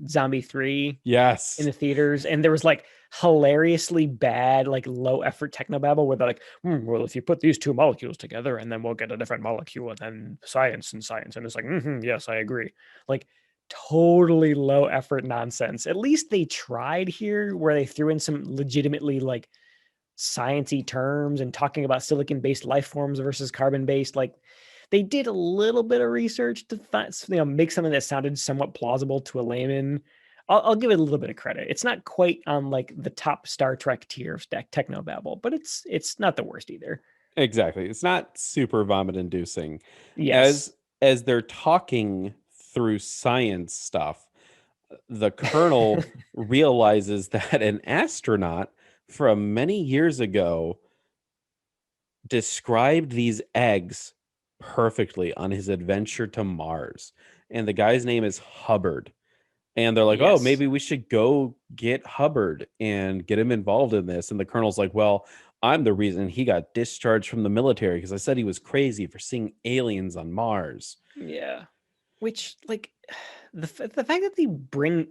B: Zombie 3 in
A: Yes.
B: the theaters, and there was like hilariously bad, like low effort technobabble where they're like, well, if you put these two molecules together and then we'll get a different molecule and then science and science. And it's like, yes, I agree. Like totally low effort nonsense. At least they tried here where they threw in some legitimately like sciencey terms and talking about silicon based life forms versus carbon based. Like they did a little bit of research to find, make something that sounded somewhat plausible to a layman. I'll give it a little bit of credit. It's not quite on like the top Star Trek tier of technobabble, but it's not the worst either.
A: Exactly. It's not super vomit inducing.
B: Yes.
A: As they're talking through science stuff, the colonel realizes that an astronaut from many years ago described these eggs perfectly on his adventure to Mars. And the guy's name is Hubbard. And they're like, oh,
B: Yes.
A: maybe we should go get Hubbard and get him involved in this. And the colonel's like, well, I'm the reason he got discharged from the military because I said he was crazy for seeing aliens on Mars.
B: Yeah. Which like the fact that they bring,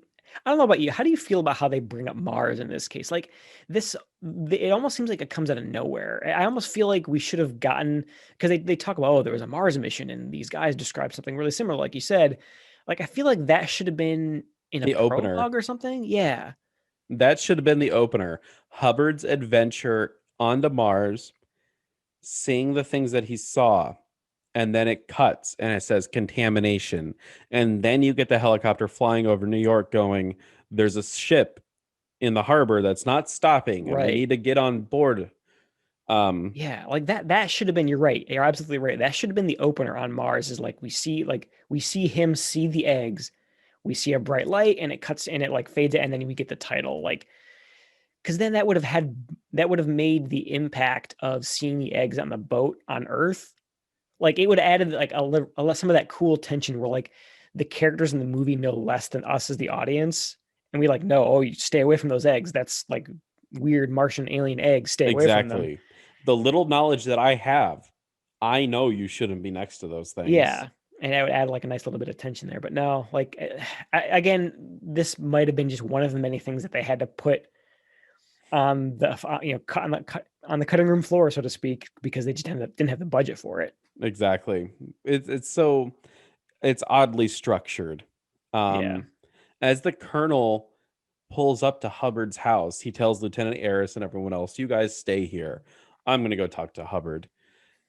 B: I don't know about you, how do you feel about how they bring up Mars in this case? Like this, it almost seems like it comes out of nowhere. I almost feel like we should have gotten, because they talk about, oh, there was a Mars mission and these guys described something really similar, like you said. Like I feel like that should have been in a
A: The opener.
B: prologue or something. Yeah.
A: That should have been the opener. Hubbard's adventure onto Mars, seeing the things that he saw, and then it cuts and it says contamination. And then you get the helicopter flying over New York going, there's a ship in the harbor that's not stopping and we
B: Right.
A: need to get on board. Um,
B: Yeah, like that should have been, you're right. You're absolutely right. That should have been the opener on Mars, is like we see him see the eggs. We see a bright light and it cuts and it like fades and then we get the title. Like, because then that would have made the impact of seeing the eggs on the boat on Earth. Like it would have added like some of that cool tension where like the characters in the movie know less than us as the audience. And we like, no, oh, you stay away from those eggs. That's like weird Martian alien eggs. Stay away from them.
A: exactly. The little knowledge that I have, I know you shouldn't be next to those things.
B: Yeah, and that would add like a nice little bit of tension there. But no, like again, this might have been just one of the many things that they had to put on the on the cutting room floor, so to speak, because they just didn't have the budget for it.
A: Exactly. It's so it's oddly structured.
B: Yeah.
A: Um, as the colonel pulls up to Hubbard's house, he tells Lieutenant Harris and everyone else, "You guys stay here. I'm gonna go talk to Hubbard."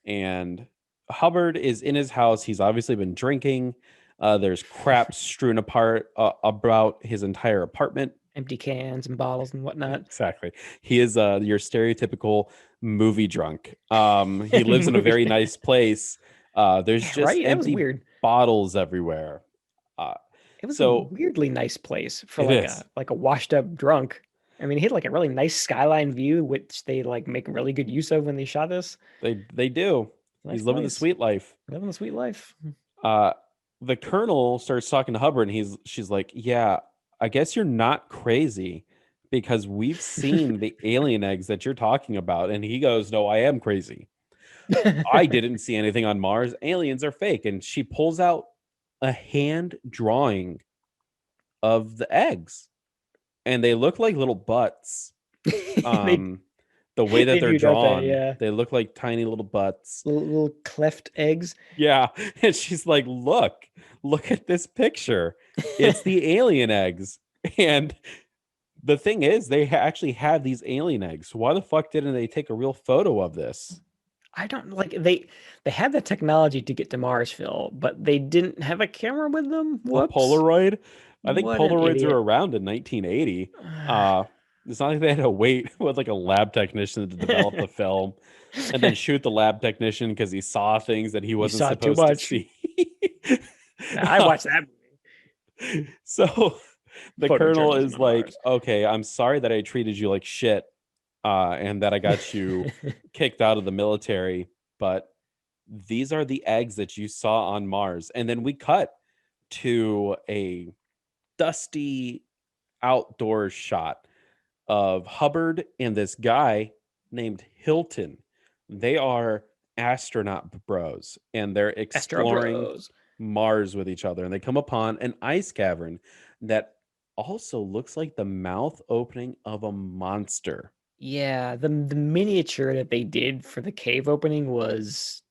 A: And Hubbard is in his house. He's obviously been drinking. There's crap strewn apart about his entire apartment.
B: Empty cans and bottles and whatnot.
A: Exactly. He is your stereotypical movie drunk. He lives in a very
B: Movie.
A: nice place. There's
B: Yeah,
A: just
B: right? That was
A: empty
B: weird.
A: bottles everywhere. Uh,
B: It was a
A: so
B: weirdly nice place for
A: it is.
B: like a washed up drunk. I mean, he had like a really nice skyline view, which they like make really good use of when they shot this.
A: They do.
B: Nice
A: He's living the
B: place.
A: sweet life.
B: Living the sweet life.
A: Uh, the colonel starts talking to Hubbard, and she's like, "Yeah, I guess you're not crazy because we've seen the alien eggs that you're talking about." And he goes, "No, I am crazy. I didn't see anything on Mars. Aliens are fake." And she pulls out a hand drawing of the eggs, and they look like little butts.
B: they
A: Um, the way that
B: they
A: they're
B: do, don't they?
A: drawn,
B: Yeah.
A: they look like tiny little butts.
B: Little cleft eggs.
A: Yeah. And she's like, look at this picture. It's the alien eggs. And the thing is, they actually have these alien eggs. Why the fuck didn't they take a real photo of this?
B: I don't like they had the technology to get to Mars, Phil, but they didn't have a camera with them.
A: A
B: Whoops.
A: Polaroid? I think
B: What an
A: Polaroids were
B: idiot.
A: around in 1980. Uh, it's not like they had to wait with like a lab technician to develop the film and then shoot the lab technician because he saw things that he
B: You
A: wasn't
B: saw too
A: supposed to
B: much.
A: see.
B: I watched that
A: So the colonel
B: photojournalism
A: is
B: on
A: like,
B: Mars.
A: okay, I'm sorry that I treated you like shit, and that I got you kicked out of the military, but these are the eggs that you saw on Mars. And then we cut to a dusty outdoor shot of Hubbard and this guy named Hilton. They are astronaut bros and they're
B: Astro
A: exploring
B: Bros.
A: Mars with each other. And they come upon an ice cavern that also looks like the mouth opening of a monster.
B: Yeah, the miniature that they did for the cave opening was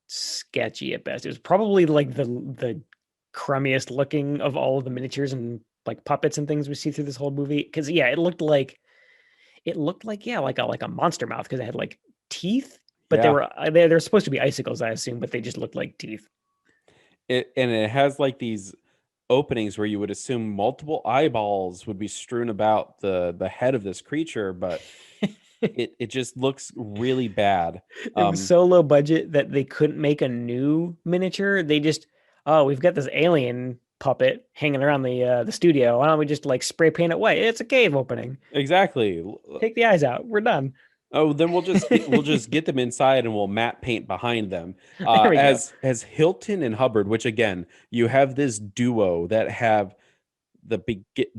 B: sketchy at best. It was probably like the crummiest looking of all of the miniatures and like puppets and things we see through this whole movie. Because yeah, it looked like yeah, like a monster mouth because it had like teeth, but they
A: Yeah.
B: were they're supposed to be icicles, I assume, but they just looked like teeth.
A: It has like these openings where you would assume multiple eyeballs would be strewn about the head of this creature, but it just looks really bad.
B: It was
A: Um,
B: so low budget that they couldn't make a new miniature. They just, oh, we've got this alien puppet hanging around the studio. Why don't we just like spray paint it white? It's a cave opening.
A: exactly.
B: Take the eyes out. We're done.
A: Oh, then we'll just get them inside and we'll matte paint behind them.
B: There we go.
A: As Hilton and Hubbard, which again, you have this duo that have the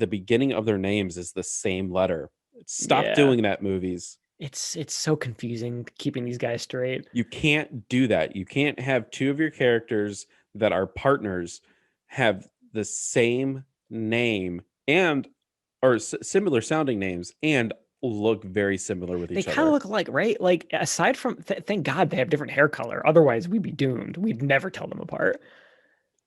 A: beginning of their names is the same letter. Stop
B: Yeah.
A: doing that, movies.
B: It's so confusing keeping these guys straight.
A: You can't do that. You can't have two of your characters that are partners have the same name and or similar sounding names and look very similar with
B: They
A: each
B: kind of
A: other.
B: look like, right? Like aside from thank God they have different hair color. Otherwise, we'd be doomed. We'd never tell them apart.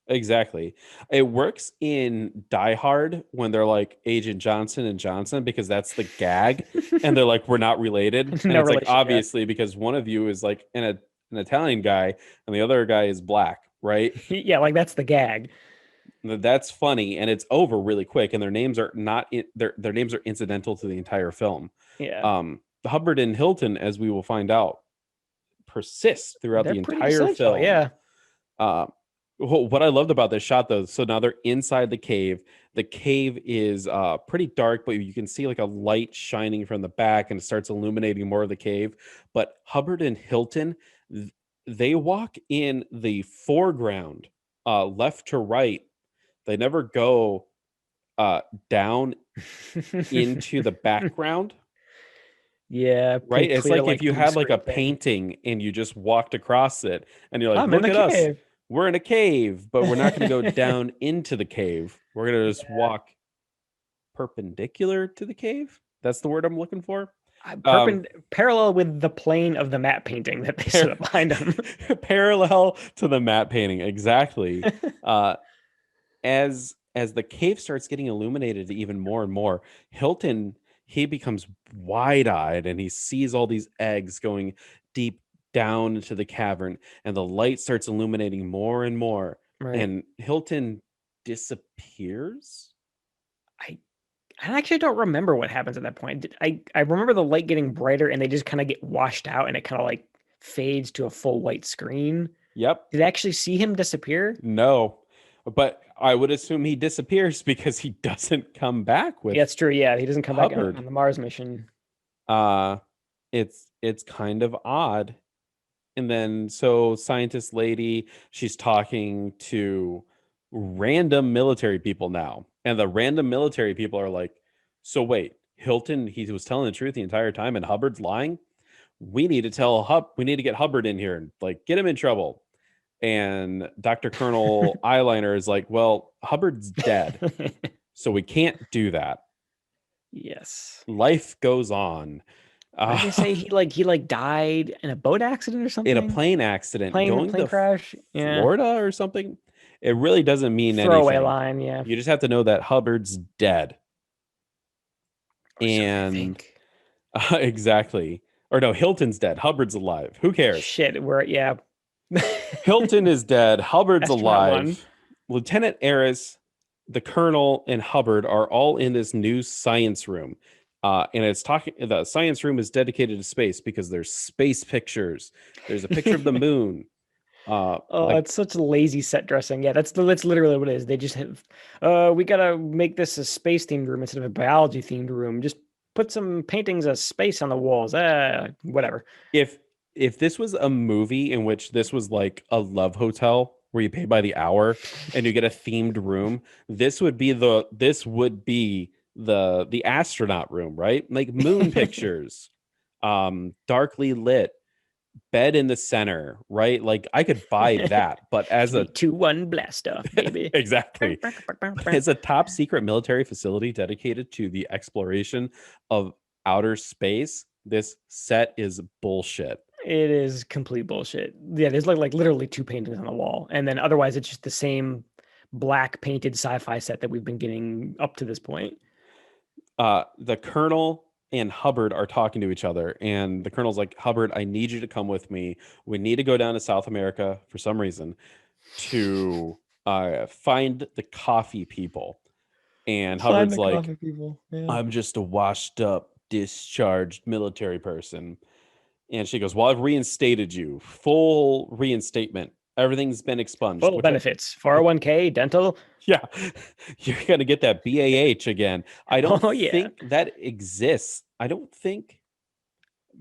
A: Exactly. It works in Die Hard when they're like Agent Johnson and Johnson because that's the gag, and they're like, we're not related. And
B: No
A: it's like,
B: relation. Yeah.
A: obviously, because one of you is like an Italian guy and the other guy is black, right?
B: Yeah, like that's the gag.
A: That's funny, and it's over really quick, and their names are not their names are incidental to the entire film.
B: Yeah.
A: Hubbard and Hilton, as we will find out, persist throughout
B: They're
A: the
B: pretty
A: entire
B: essential.
A: film.
B: Yeah.
A: Uh, what I loved about this shot, though, so now they're inside the cave. The cave is pretty dark, but you can see like a light shining from the back, and it starts illuminating more of the cave. But Hubbard and Hilton, they walk in the foreground, left to right. They never go down into the background,
B: Yeah, pretty
A: right? It's
B: clear,
A: like if
B: like
A: you
B: blue
A: had like a
B: screen thing.
A: painting and you just walked across it and you're like,
B: I'm in
A: look
B: the
A: at us.
B: cave.
A: We're in a cave, but we're not going to go down into the cave. We're going to just
B: Yeah.
A: walk perpendicular to the cave. That's the word I'm looking for. Um,
B: Parallel with the plane of the matte painting that they set
A: par-
B: up behind them.
A: parallel to the matte painting, exactly. Uh, as the cave starts getting illuminated even more and more, Hilton, he becomes wide-eyed and he sees all these eggs going deep down into the cavern, and the light starts illuminating more and more,
B: Right.
A: and Hilton disappears.
B: I I actually don't remember what happens at that point. I remember the light getting brighter and they just kind of get washed out and it kind of like fades to a full white screen.
A: Yep.
B: Did I actually see him disappear?
A: No. But I would assume he disappears because he doesn't come back
B: Yeah,
A: with
B: that's true. Yeah, he doesn't come back on
A: Hubbard.
B: the Mars mission.
A: Uh it's kind of odd. And then so scientist lady, she's talking to random military people now. And the random military people are like, "So wait, Hilton, he was telling the truth the entire time and Hubbard's lying? We need to get Hubbard in here and like get him in trouble." And Dr. Colonel Eyeliner is like, "Well, Hubbard's dead, so we can't do that.
B: Yes.
A: Life goes on."
B: What did they say? He died in a boat accident or
A: In a
B: something?
A: plane accident going
B: Plane
A: to
B: crash. Yeah.
A: Florida or something. It really doesn't mean
B: Throwaway
A: anything.
B: line, yeah.
A: You just have to know that Hubbard's dead.
B: Or so they
A: And
B: think.
A: exactly. Or no, Hilton's dead. Hubbard's alive. Who cares?
B: Shit, yeah.
A: Hilton is dead. Hubbard's
B: Astronaut one.
A: alive. Lieutenant Eris, the colonel, and Hubbard are all in this new science room. And it's talking, the science room is dedicated to space because there's space pictures. There's a picture of the moon.
B: Oh,
A: Like
B: it's such lazy set dressing. Yeah, that's literally what it is. They just have, we gotta make this a space themed room instead of a biology themed room. Just put some paintings of space on the walls. Whatever.
A: if this was a movie in which this was like a love hotel where you pay by the hour and you get a themed room, this would be the astronaut room, right? Like moon pictures, darkly lit, bed in the center, right? Like I could buy that, but as a
B: 3, 2, 1, blast off, baby.
A: exactly, as a top secret military facility dedicated to the exploration of outer space, this set is bullshit.
B: It is complete bullshit. Yeah, there's like literally 2 paintings on the wall, and then otherwise it's just the same black painted sci-fi set that we've been getting up to this point.
A: The colonel and Hubbard are talking to each other, and the colonel's like, Hubbard, I need you to come with me. We need to go down to South America for some reason to find the coffee people. And
B: Find
A: Hubbard's
B: the
A: like,
B: coffee people. Yeah.
A: I'm just a washed up, discharged military person. And she goes, well, I've reinstated you. Full reinstatement. Everything's been expunged,
B: Full
A: which
B: benefits, 401k, dental.
A: yeah, you're going to get that BAH again. I don't
B: Oh yeah.
A: think that exists. I don't think,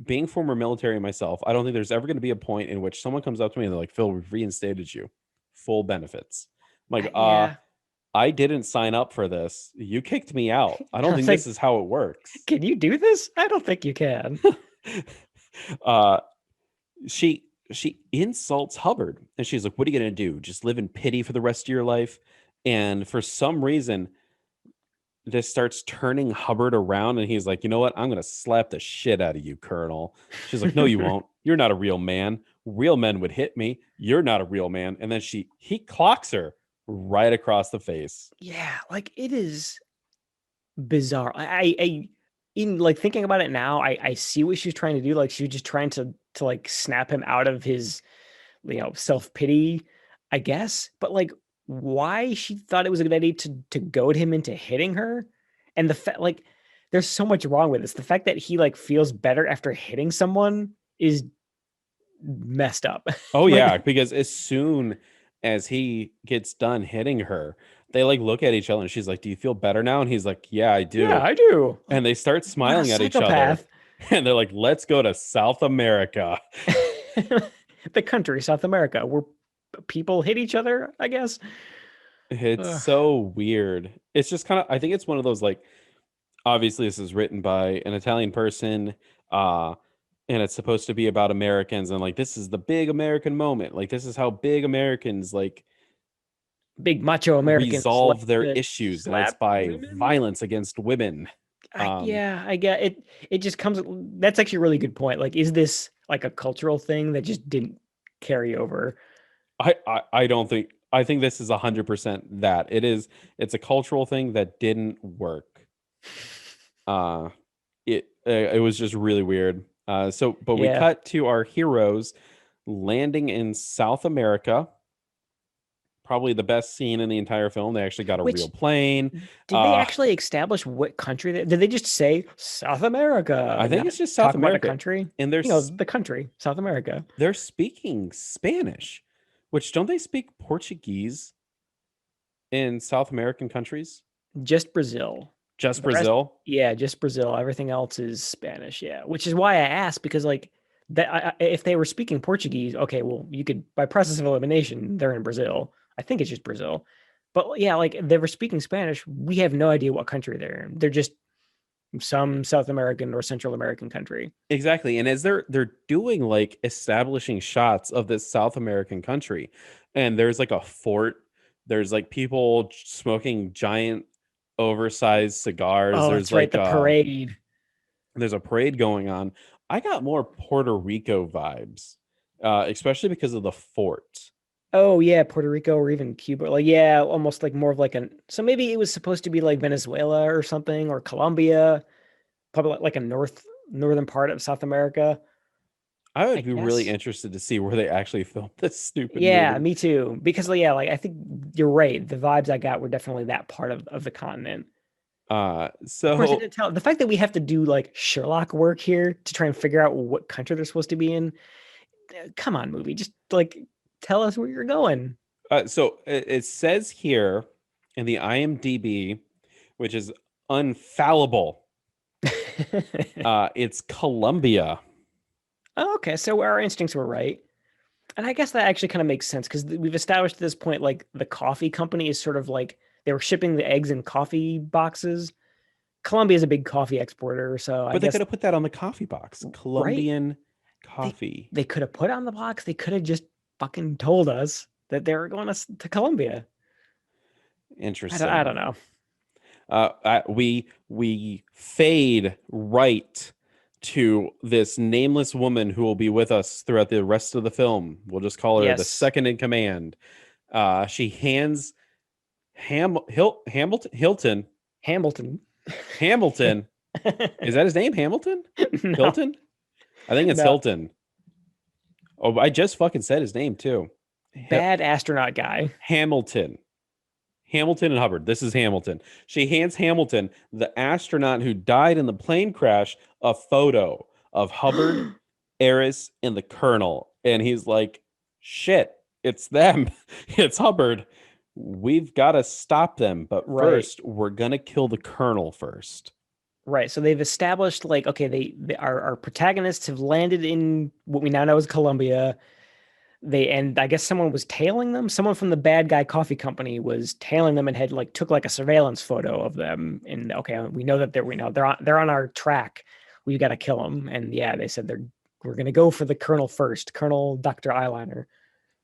A: being former military myself, I don't think there's ever going to be a point in which someone comes up to me and they're like, Phil, we've reinstated you. Full benefits. I'm like,
B: Yeah.
A: I didn't sign up for this. You kicked me out. I don't
B: I was
A: think
B: like,
A: this is how it works.
B: can you do this? I don't think you can.
A: uh, she insults Hubbard and she's like, what are you going to do? Just live in pity for the rest of your life? And for some reason, this starts turning Hubbard around and he's like, you know what? I'm going to slap the shit out of you, Colonel. She's like, no, you won't. You're not a real man. Real men would hit me. You're not a real man. And then he clocks her right across the face.
B: Yeah, like it is bizarre. I in like thinking about it now, I see what she's trying to do. Like she was just trying to like snap him out of his, self-pity, I guess. But like why she thought it was a good idea to goad him into hitting her. And the fact, like, there's so much wrong with this. The fact that he like feels better after hitting someone is messed up.
A: Oh,
B: Like,
A: yeah. Because as soon as he gets done hitting her, they like look at each other and she's like, do you feel better now? And he's like, yeah, I
B: yeah,
A: do.
B: I do.
A: And they start
B: What a
A: smiling at each other
B: psychopath.
A: and they're like, let's go to South America.
B: The country, South America, where people hit each other, I guess.
A: It's
B: Ugh.
A: so weird. It's just kind of, I think it's one of those like, obviously this is written by an Italian person, uh, and it's supposed to be about Americans and like this is the big American moment. Like this is how big Americans like
B: Big macho Americans like
A: resolve their
B: to
A: issues, and it's
B: slap
A: by
B: women.
A: violence against women. Um,
B: Yeah, I get it. It just comes. That's actually a really good point. Like, is this like a cultural thing that just didn't carry over?
A: I don't think, I think this is 100% that it is. It's a cultural thing that didn't work. Uh, it was just really weird. But we
B: Yeah.
A: cut to our heroes landing in South America. Probably the best scene in the entire film. They actually got a real
B: Which
A: plane.
B: did they
A: Uh,
B: actually establish what country? Did they just say South America
A: I
B: and
A: think
B: not
A: it's just South
B: talk about a
A: America,
B: country?
A: and
B: The country, South America.
A: they're speaking Spanish, which don't they speak Portuguese in South American countries?
B: Just Brazil.
A: Just
B: The rest,
A: Brazil?
B: yeah, just Brazil. Everything else is Spanish. Yeah, which is why I asked because like that if they were speaking Portuguese, okay, well you could by process of elimination they're in Brazil. I think it's just Brazil, but yeah, like they were speaking Spanish. We have no idea what country they're in. They're just some South American or Central American country.
A: Exactly. And as they're doing like establishing shots of this South American country, and there's like a fort, there's like people smoking giant oversized cigars.
B: Oh, that's right, the parade.
A: There's a parade going on. I got more Puerto Rico vibes, especially because of the fort.
B: Oh yeah, Puerto Rico or even Cuba. Like yeah, almost like more of like an. So maybe it was supposed to be like Venezuela or something or Colombia, probably like a northern part of South America.
A: I
B: I
A: would be really
B: guess.
A: interested to see where they actually filmed this stupid
B: Yeah,
A: movie.
B: me too. Because yeah, like I think you're right. The vibes I got were definitely that part of the continent. Of course, they
A: So
B: didn't tell. The fact that we have to do like Sherlock work here to try and figure out what country they're supposed to be in. Come on, movie, just like tell us where you're going.
A: it says here in the IMDb, which is unfallible. It's Colombia.
B: Oh, okay, so our instincts were right. And I guess that actually kind of makes sense because we've established at this point, like the coffee company is sort of like they were shipping the eggs in coffee boxes. Colombia is a big coffee exporter, so I
A: But they
B: guess
A: could have put that on the coffee box.
B: right.
A: Colombian
B: They
A: coffee.
B: they could have put on the box. They could have just fucking told us that they were going to Colombia. I don't
A: Interesting.
B: know.
A: We fade right to this nameless woman who will be with us throughout the rest of the film. We'll just call her the
B: Yes,
A: second in command. She hands Hilton
B: Hamilton.
A: Hamilton. Is that his name? Hamilton?
B: No,
A: Hilton? I think it's
B: no,
A: Hilton. Oh, I just fucking said his name too.
B: bad astronaut guy.
A: Hamilton. Hamilton and Hubbard. This is Hamilton. She hands Hamilton, the astronaut who died in the plane crash, a photo of Hubbard, Eris, and the Colonel. And he's like, shit, it's them. It's Hubbard. We've got to stop them. But
B: Right,
A: first, we're going to kill the Colonel first.
B: right. So they've established like okay, they our protagonists have landed in what we now know as Colombia. They and I guess someone was tailing them. Someone from the bad guy coffee company was tailing them and had like took like a surveillance photo of them. And okay, we know that they're on our track. We got to kill them. And yeah, they said we're gonna go for the Colonel first, Colonel Doctor Eyeliner.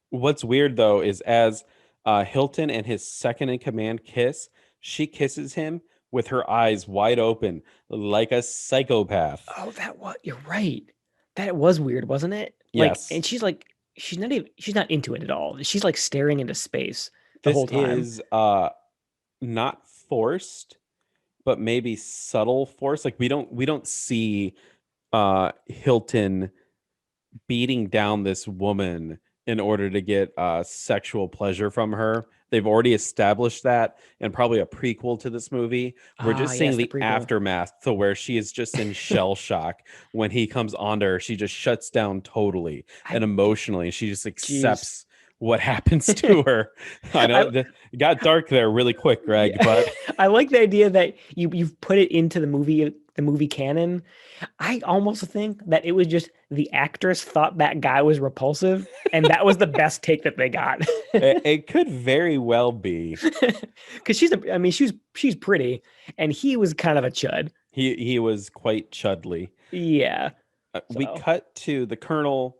A: What's weird, though, is as Hilton and his second in command kiss, she kisses him with her eyes wide open, like a psychopath.
B: Oh, that what you're right. That was weird, wasn't it? Like,
A: Yes.
B: and she's not into it at all. She's like staring into space the
A: This
B: whole time.
A: is not forced, but maybe subtle force. Like we don't see Hilton beating down this woman in order to get sexual pleasure from her. They've already established that, and probably a prequel to this movie. We're
B: Ah,
A: just seeing
B: yes, the
A: the
B: prequel.
A: aftermath to where she is just in shell shock when he comes onto her. She just shuts down totally and
B: I
A: emotionally. She just
B: jeez.
A: accepts what happens to her. I know
B: I
A: it got dark there really quick, Greg,
B: yeah,
A: but
B: I like the idea that you've put it into the movie canon. I almost think that it was just the actress thought that guy was repulsive, and that was the best take that they got.
A: it could very well be.
B: Because I mean, she's pretty, and he was kind of a chud.
A: He was quite chudly.
B: Yeah.
A: We
B: So,
A: cut to the Colonel,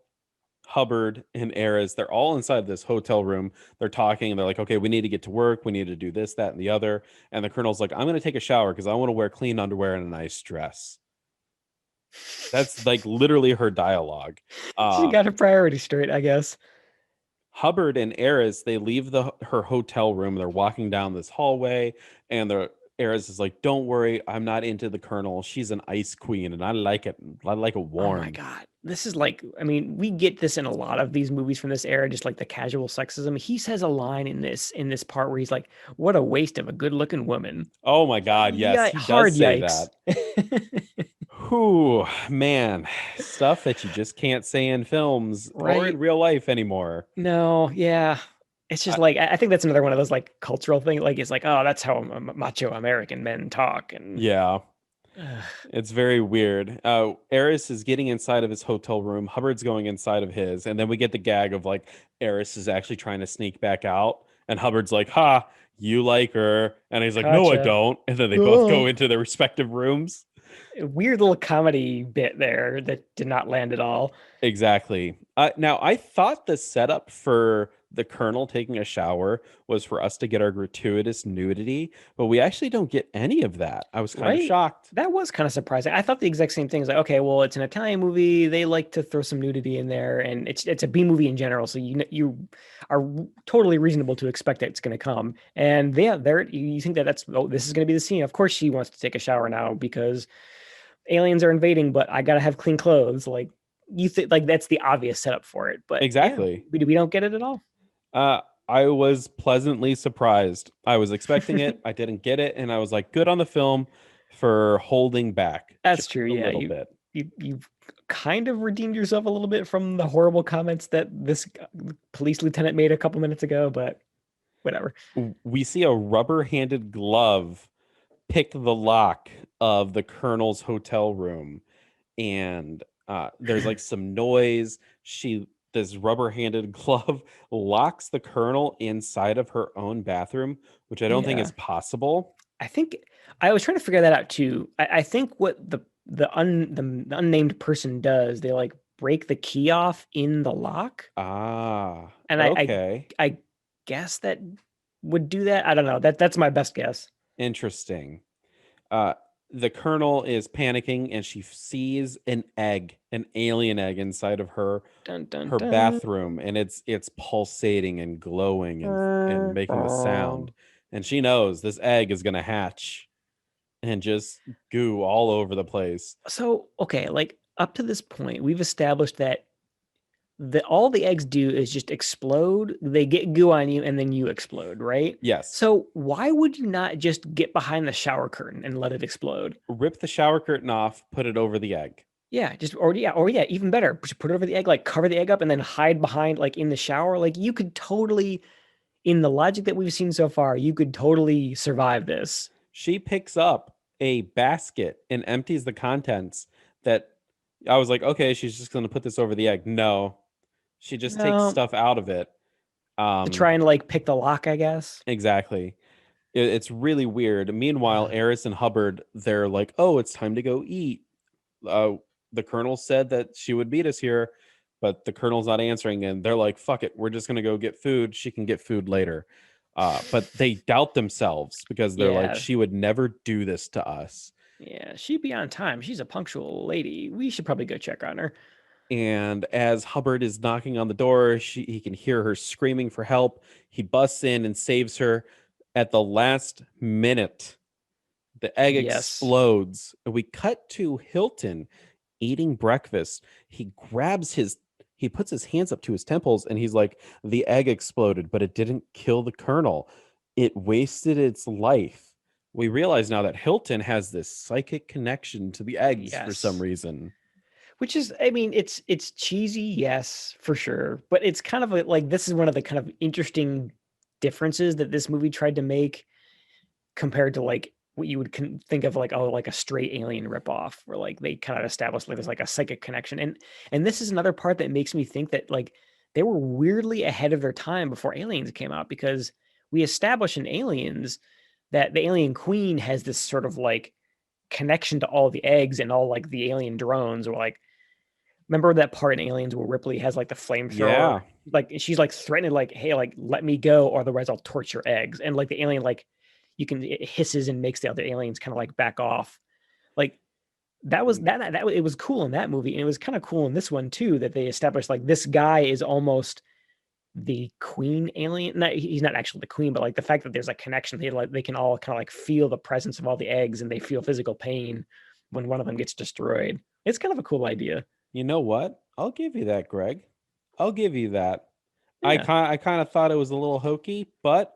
A: Hubbard, and Eris. They're all inside this hotel room. They're talking. And they're like, okay, we need to get to work. We need to do this, that, and the other. And the Colonel's like, I'm going to take a shower because I want to wear clean underwear and a nice dress. That's like literally her dialogue.
B: she
A: Uh,
B: got her priorities straight, I guess.
A: Hubbard and Eris, they leave her hotel room. They're walking down this hallway, and the Eris is like, "Don't worry, I'm not into the Colonel. She's an ice queen, and I like it. I like it
B: Oh my
A: warm."
B: God. This is like, I mean, we get this in a lot of these movies from this era, just like the casual sexism. He says a line in this part where he's like, what a waste of a good looking woman.
A: Oh my God, yes,
B: Yeah,
A: he does
B: hard
A: say
B: yikes.
A: that. Whew, man, stuff that you just can't say in films or in
B: Right?
A: real life anymore.
B: No, yeah. It's just
A: I,
B: like I think that's another one of those like cultural things. Like it's like, oh, that's how macho American men talk, and
A: yeah,
B: ugh,
A: it's very weird. Eris is getting inside of his hotel room. Hubbard's going inside of his, and then we get the gag of like Eris is actually trying to sneak back out, and Hubbard's like, "Ha, you like her," and he's like, "No, I
B: gotcha.
A: don't." And then they both go
B: Ugh.
A: into their respective rooms.
B: Weird little comedy bit there that did not land at all.
A: Exactly. Now, I thought the setup for the Colonel taking a shower was for us to get our gratuitous nudity, but we actually don't get any of that. I was kind of
B: Right?
A: shocked.
B: That was kind of surprising. I thought the exact same thing. It's like, okay, well, it's an Italian movie. They like to throw some nudity in there, and it's a B movie in general. So you are totally reasonable to expect that it's going to come. And yeah, there you think that that's oh, this is going to be the scene. Of course, she wants to take a shower now because aliens are invading, but I got to have clean clothes. Like you think like that's the obvious setup for it. But yeah,
A: Exactly.
B: we don't get it at all.
A: I was pleasantly surprised. I was expecting it. I didn't get it. And I was like, good on the film for holding back
B: That's
A: just
B: true.
A: a
B: Yeah,
A: little bit.
B: you've kind of redeemed yourself a little bit from the horrible comments that this police lieutenant made a couple minutes ago, but whatever.
A: We see a rubber handed glove pick the lock of the Colonel's hotel room, and there's like some noise. This rubber-handed glove locks the Colonel inside of her own bathroom, which I don't think is
B: Yeah.
A: possible.
B: I think I was trying to figure that out too. I think what the unnamed person does, they like break the key off in the lock,
A: Ah,
B: and
A: okay.
B: I guess that would do that. I don't know. That's my best guess.
A: Interesting. Uh, the colonel is panicking and she sees an alien egg inside of
B: Dun dun
A: her
B: dun.
A: bathroom, and it's pulsating and glowing and making the sound. And she knows this egg is gonna hatch and just goo all over the place.
B: So, okay, like up to this point, we've established that all the eggs do is just explode. They get goo on you and then you explode, right?
A: Yes.
B: So why would you not just get behind the shower curtain and let it explode?
A: Rip the shower curtain off, put it over the egg.
B: Yeah, just or yeah, even better, just put it over the egg, like cover the egg up and then hide behind like in the shower. Like you could totally, in the logic that we've seen so far, you could totally survive this.
A: She picks up a basket and empties the contents. That I was like, okay, she's just going to put this over the egg. No, she just takes
B: No,
A: stuff out of it.
B: to
A: Um,
B: try and like pick the lock, I guess.
A: exactly. It's really weird. Meanwhile, Eris and Hubbard, they're like, oh, it's time to go eat. Uh, the colonel said that she would meet us here, but the colonel's not answering, and they're like, fuck it, we're just gonna go get food. She can get food later. But they doubt themselves because they're like,
B: Yeah,
A: she would never do this to us.
B: yeah, she'd be on time. She's a punctual lady. We should probably go check on her.
A: And as Hubbard is knocking on the door, he can hear her screaming for help. He busts in and saves her at the last minute. The egg
B: Yes.
A: explodes. We cut to Hilton eating breakfast. He puts his hands up to his temples and he's like, the egg exploded, but it didn't kill the colonel. It wasted its life. We realize now that Hilton has this psychic connection to the eggs for some
B: Yes.
A: reason.
B: Which is, I mean, it's cheesy, yes, for sure, but it's kind of like this is one of the kind of interesting differences that this movie tried to make compared to like what you would think of like, oh, like a straight alien ripoff, where like they kind of established like there's like a psychic connection. And this is another part that makes me think that like they were weirdly ahead of their time before Aliens came out, because we established in Aliens that the alien queen has this sort of like connection to all the eggs and all like the alien drones, or like, remember that part in Aliens where Ripley has like the flamethrower?
A: Yeah.
B: Like she's like threatening, like, hey, like let me go, or otherwise I'll torch your eggs. And like the alien, like you can, it hisses and makes the other aliens kind of like back off. Like that was that it was cool in that movie, and it was kind of cool in this one too, that they established like this guy is almost the queen alien. Not, he's not actually the queen, but like the fact that there's a connection, they can all kind of like feel the presence of all the eggs, and they feel physical pain when one of them gets destroyed. It's kind of a cool idea.
A: You know what? I'll give you that, Greg. I'll give you that.
B: Yeah.
A: I kind of thought it was a little hokey, but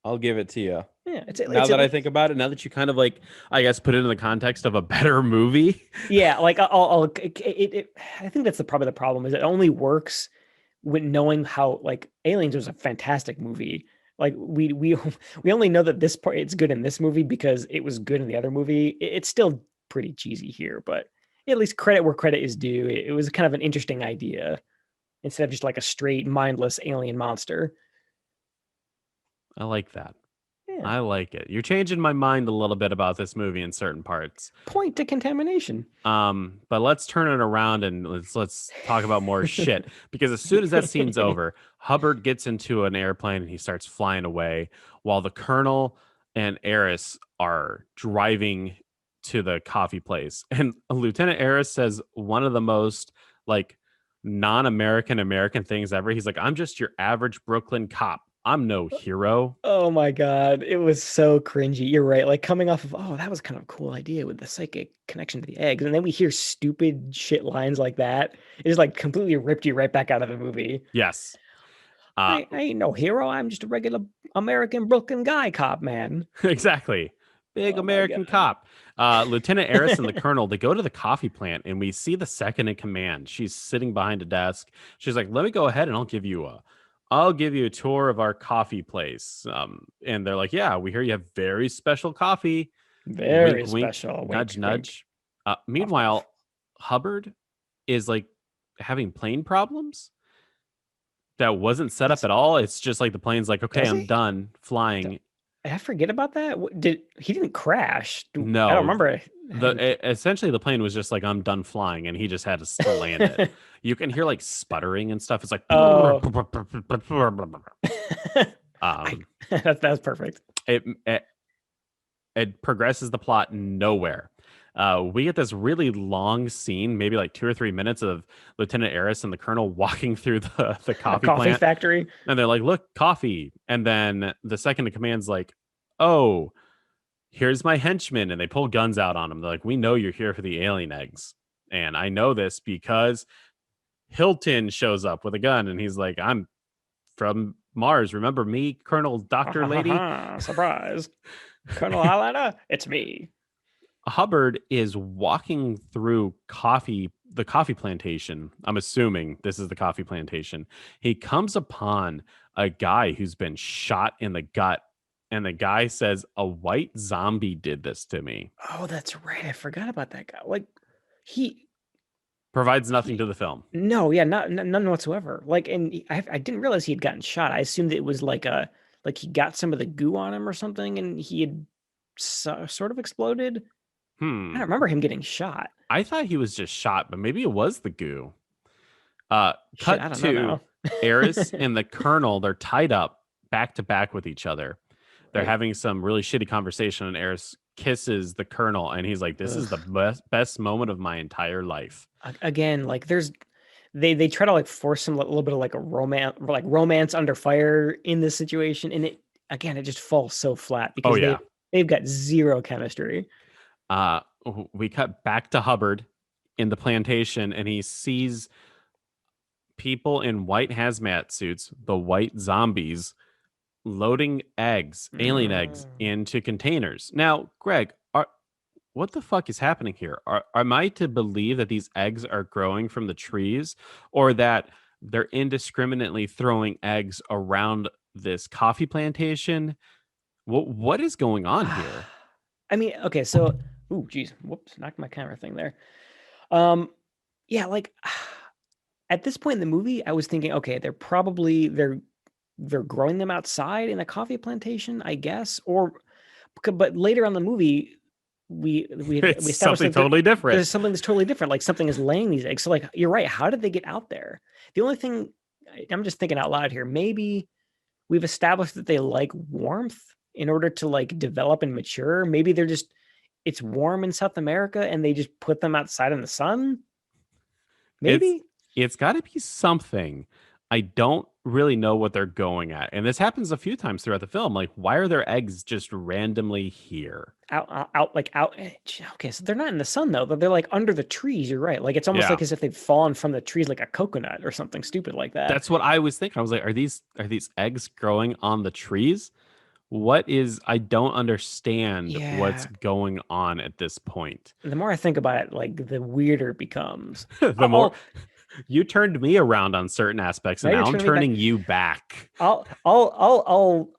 A: I'll give it to you.
B: Yeah,
A: Now
B: it's at
A: that I
B: least,
A: think about it, now that you kind of like, I guess, put it in the context of a better movie.
B: yeah, like I think that's the probably the problem, is it only works when knowing how, like, Aliens was a fantastic movie. Like we only know that this part, it's good in this movie because it was good in the other movie. It's still pretty cheesy here, but at least credit where credit is due. It was kind of an interesting idea instead of just like a straight mindless alien monster.
A: I like that.
B: Yeah.
A: I like it. You're changing my mind a little bit about this movie in certain parts.
B: Point to Contamination.
A: But let's turn it around and let's talk about more shit. Because as soon as that scene's over, Hubbard gets into an airplane and he starts flying away, while the Colonel and Eris are driving to the coffee place. And Lieutenant Eris says one of the most like non-American American things ever. He's like, I'm just your average Brooklyn cop. I'm no hero.
B: Oh my god, it was so cringy. You're right. Like coming off of, oh, that was kind of a cool idea with the psychic connection to the eggs, and then we hear stupid shit lines like that. It just like completely ripped you right back out of the movie.
A: Yes. Uh,
B: I ain't no hero. I'm just a regular American Brooklyn guy cop, man.
A: exactly. Big
B: Oh my
A: American
B: god.
A: cop. Lieutenant Eris and the Colonel, they go to the coffee plant and we see the second in command. She's sitting behind a desk. She's like, let me go ahead and I'll give you a tour of our coffee place. And they're like, yeah, we hear you have very special coffee.
B: Very
A: Wink, wink,
B: special. Wink,
A: nudge,
B: wink.
A: nudge.
B: Off, off.
A: Meanwhile, Hubbard is like having plane problems that wasn't set up
B: It's
A: at all. It's just like the plane's like, okay,
B: does
A: I'm
B: he?
A: done flying.
B: I forget about that. Did he didn't crash? I don't
A: No,
B: remember having.
A: essentially the plane was just like, I'm done flying, and he just had to land it. You can hear like sputtering and stuff. It's like
B: Oh, I,
A: um
B: that's perfect.
A: it it progresses the plot nowhere. We get this really long scene, maybe like 2 or 3 minutes of Lieutenant Eris and the Colonel walking through the
B: A
A: coffee
B: coffee
A: plant,
B: factory.
A: and they're like, "Look, coffee!" And then the second in command's like, "Oh, here's my henchmen," and they pull guns out on him. They're like, "We know you're here for the alien eggs, and I know this because Hilton shows up with a gun, and he's like, I'm from Mars. Remember me, Colonel
B: Ha
A: Doctor
B: ha ha
A: Lady?"
B: ha! Surprise, Colonel Highlander. It's me.
A: Hubbard is walking through the coffee plantation. I'm assuming this is the coffee plantation. He comes upon a guy who's been shot in the gut, and the guy says, "A white zombie did this to me."
B: Oh, that's right. I forgot about that guy. Like he
A: Provides nothing
B: he.
A: to the film.
B: No, yeah, none whatsoever. Like, and I didn't realize he had gotten shot. I assumed it was like he got some of the goo on him or something, and he had sort of exploded. I
A: Hmm.
B: don't remember him getting shot.
A: I thought he was just shot, but maybe it was the goo.
B: Shit, I
A: Cut
B: don't know
A: to
B: now.
A: Eris and the Colonel. They're tied up back to back with each other. They're
B: Right.
A: having some really shitty conversation, and Eris kisses the Colonel, and he's like, "This is the
B: Ugh.
A: best moment of my entire life."
B: Again, like there's they try to like force some little bit of like romance under fire in this situation, and it again it just falls so flat
A: Oh
B: because
A: yeah.
B: they've got zero chemistry.
A: Uh, we cut back to Hubbard in the plantation, and he sees people in white hazmat suits, the white zombies, loading eggs, alien eggs,
B: Mm.
A: into containers. Now, Greg, what the fuck is happening here? Am I to believe that these eggs are growing from the trees, or that they're indiscriminately throwing eggs around this coffee plantation? What is going on here?
B: I mean, okay, so ooh, geez, whoops, knocked my camera thing there. Um, yeah, like at this point in the movie, I was thinking, okay, they're growing them outside in a coffee plantation, I guess, or but later on in the movie, we
A: It's
B: established
A: something
B: that
A: totally different.
B: there's something that's totally different. Like something is laying these eggs. So like you're right. How did they get out there? The only thing I'm just thinking out loud here, maybe we've established that they like warmth in order to like develop and mature. Maybe they're just it's warm in South America and they just put them outside in the sun.
A: It's
B: Maybe
A: it's got to be something. I don't really know what they're going at. And this happens a few times throughout the film. Like, why are their eggs just randomly here?
B: out. Okay, so they're not in the sun though. They're like under the trees. You're right. Like it's almost
A: Yeah.
B: like as if they've fallen from the trees, like a coconut or something stupid like that.
A: That's what I was thinking. I was like, are these eggs growing on the trees? What is I don't understand what's
B: Yeah.
A: going on at this point.
B: The more I think about it, like the weirder it becomes.
A: The more
B: I'll
A: you turned me around on certain aspects, and
B: now you're
A: now I'm
B: turning me back.
A: turning you back.
B: I'll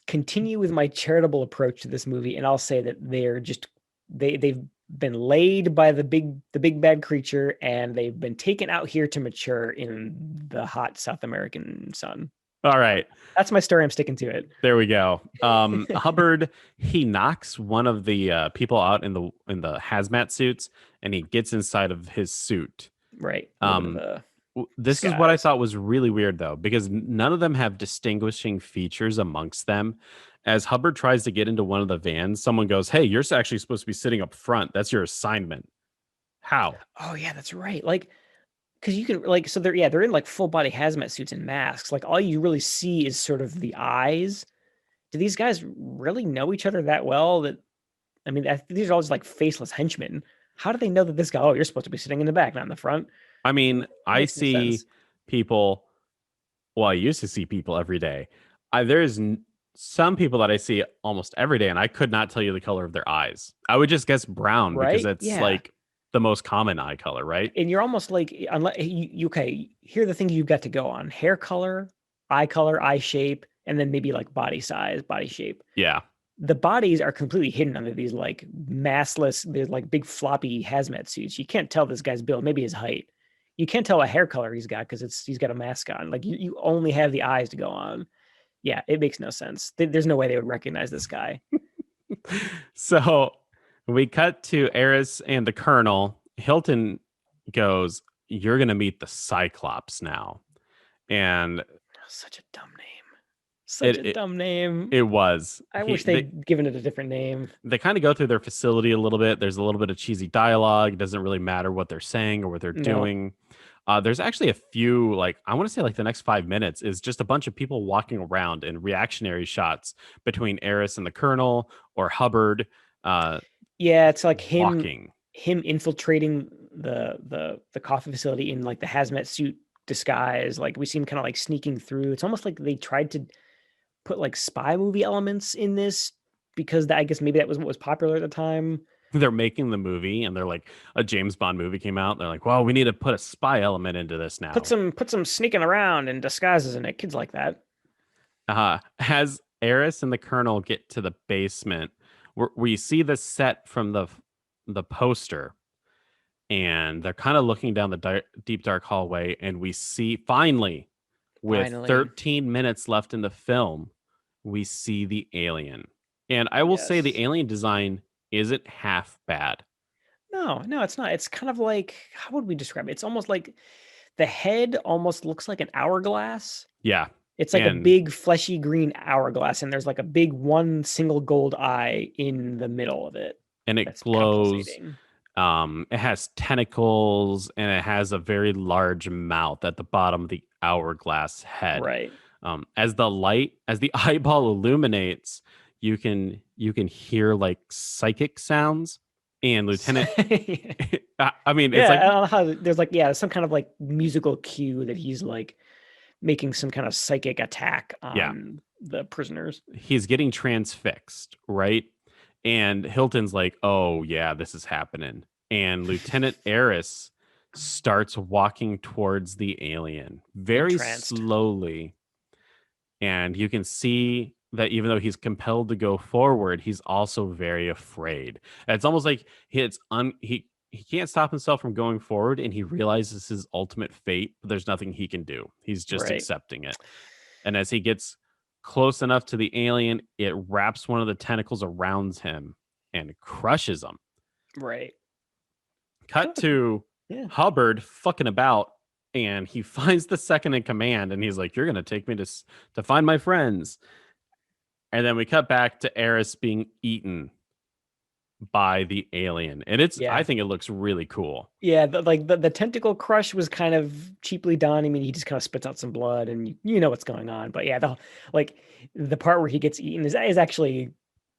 B: continue with my charitable approach to this movie, and I'll say that they're just they've been laid by the big bad creature, and they've been taken out here to mature in the hot South American sun.
A: All right.
B: That's my story. I'm sticking to
A: There we go.
B: it.
A: Hubbard, he knocks one of the people out in the hazmat suits, and he gets inside of his suit.
B: Right. A little bit of
A: Um,
B: a
A: this is what I
B: disguise.
A: thought was really weird, though, because none of them have distinguishing features amongst them. As Hubbard tries to get into one of the vans, someone goes, "Hey, you're actually supposed to be sitting up front. That's your assignment." How?
B: Oh yeah, that's right. Like because you can like so they're in like full body hazmat suits and masks. Like all you really see is sort of the eyes. Do these guys really know each other that well? That I mean, these are all just like faceless henchmen. How do they know that this guy? Oh, you're supposed to be sitting in the back, not in the front.
A: I mean,
B: That
A: I
B: makes no
A: see
B: sense,
A: people. Well, I used to see people every day. There's some people that I see almost every day, and I could not tell you the color of their eyes. I would just guess brown because
B: right?
A: it's
B: Yeah,
A: like the most common eye color, right?
B: and you're almost like unless you okay. Here are the things you've got to go on: hair color, eye shape, and then maybe like body size, body shape.
A: Yeah.
B: The bodies are completely hidden under these like massless, they're like big floppy hazmat suits. You can't tell this guy's build, maybe his height. You can't tell what hair color he's got because he's got a mask on. Like you only have the eyes to go on. Yeah, it makes no sense. There's no way they would recognize this guy.
A: So we cut to Eris and the Colonel. Hilton goes, "You're gonna meet the Cyclops now," and
B: Such a dumb name. Such
A: it
B: a
A: it,
B: dumb name.
A: it was
B: I wish they'd given it a different name.
A: they kind of go through their facility a little bit. There's a little bit of cheesy dialogue. It doesn't really matter what they're saying or what they're
B: No.
A: doing. There's actually a few, like, I want to say, like, the next 5 minutes is just a bunch of people walking around and reactionary shots between Eris and the Colonel or Hubbard uh,
B: Yeah, it's like
A: walking.
B: him infiltrating the coffee facility in like the hazmat suit disguise. Like we see him kind of like sneaking through. It's almost like they tried to put like spy movie elements in this because I guess maybe that was what was popular at the time.
A: They're making the movie and they're like, a James Bond movie came out. They're like, well, we need to put a spy element into this now.
B: Put some sneaking around and disguises in it. Kids like that.
A: As Eris and the Colonel get to the basement, we see the set from the poster, and they're kind of looking down the deep dark hallway, and we see finally, with
B: Finally.
A: 13 minutes left in the film, we see the alien. And I will say the alien design isn't half bad.
B: No, it's not. It's kind of like, how would we describe it? It's almost like the head almost looks like an hourglass.
A: Yeah.
B: It's like a big fleshy green hourglass, and there's like a big one single gold eye in the middle of it.
A: And it glows. It has tentacles, and it has a very large mouth at the bottom of the hourglass head.
B: Right.
A: As the eyeball illuminates, you can hear like psychic sounds. And Lieutenant, I mean, it's like,
B: I don't know how there's like, some kind of like musical cue that he's like making some kind of psychic attack on the prisoners.
A: He's getting transfixed, right? And Hilton's like, oh, yeah, this is happening. And Lieutenant Eris starts walking towards the alien very slowly. And you can see that even though he's compelled to go forward, he's also very afraid. It's almost like he can't stop himself from going forward, and he realizes his ultimate fate, but there's nothing he can do. He's just accepting it. And as he gets close enough to the alien, it wraps one of the tentacles around him and crushes him.
B: Right.
A: Cut to Hubbard fucking about, and he finds the second in command, and he's like, "You're gonna take me to find my friends." And then we cut back to Eris being eaten by the alien, and I think it looks really cool.
B: Yeah, the tentacle crush was kind of cheaply done. I mean, he just kind of spits out some blood, and you know what's going on. But yeah, the part where he gets eaten is actually,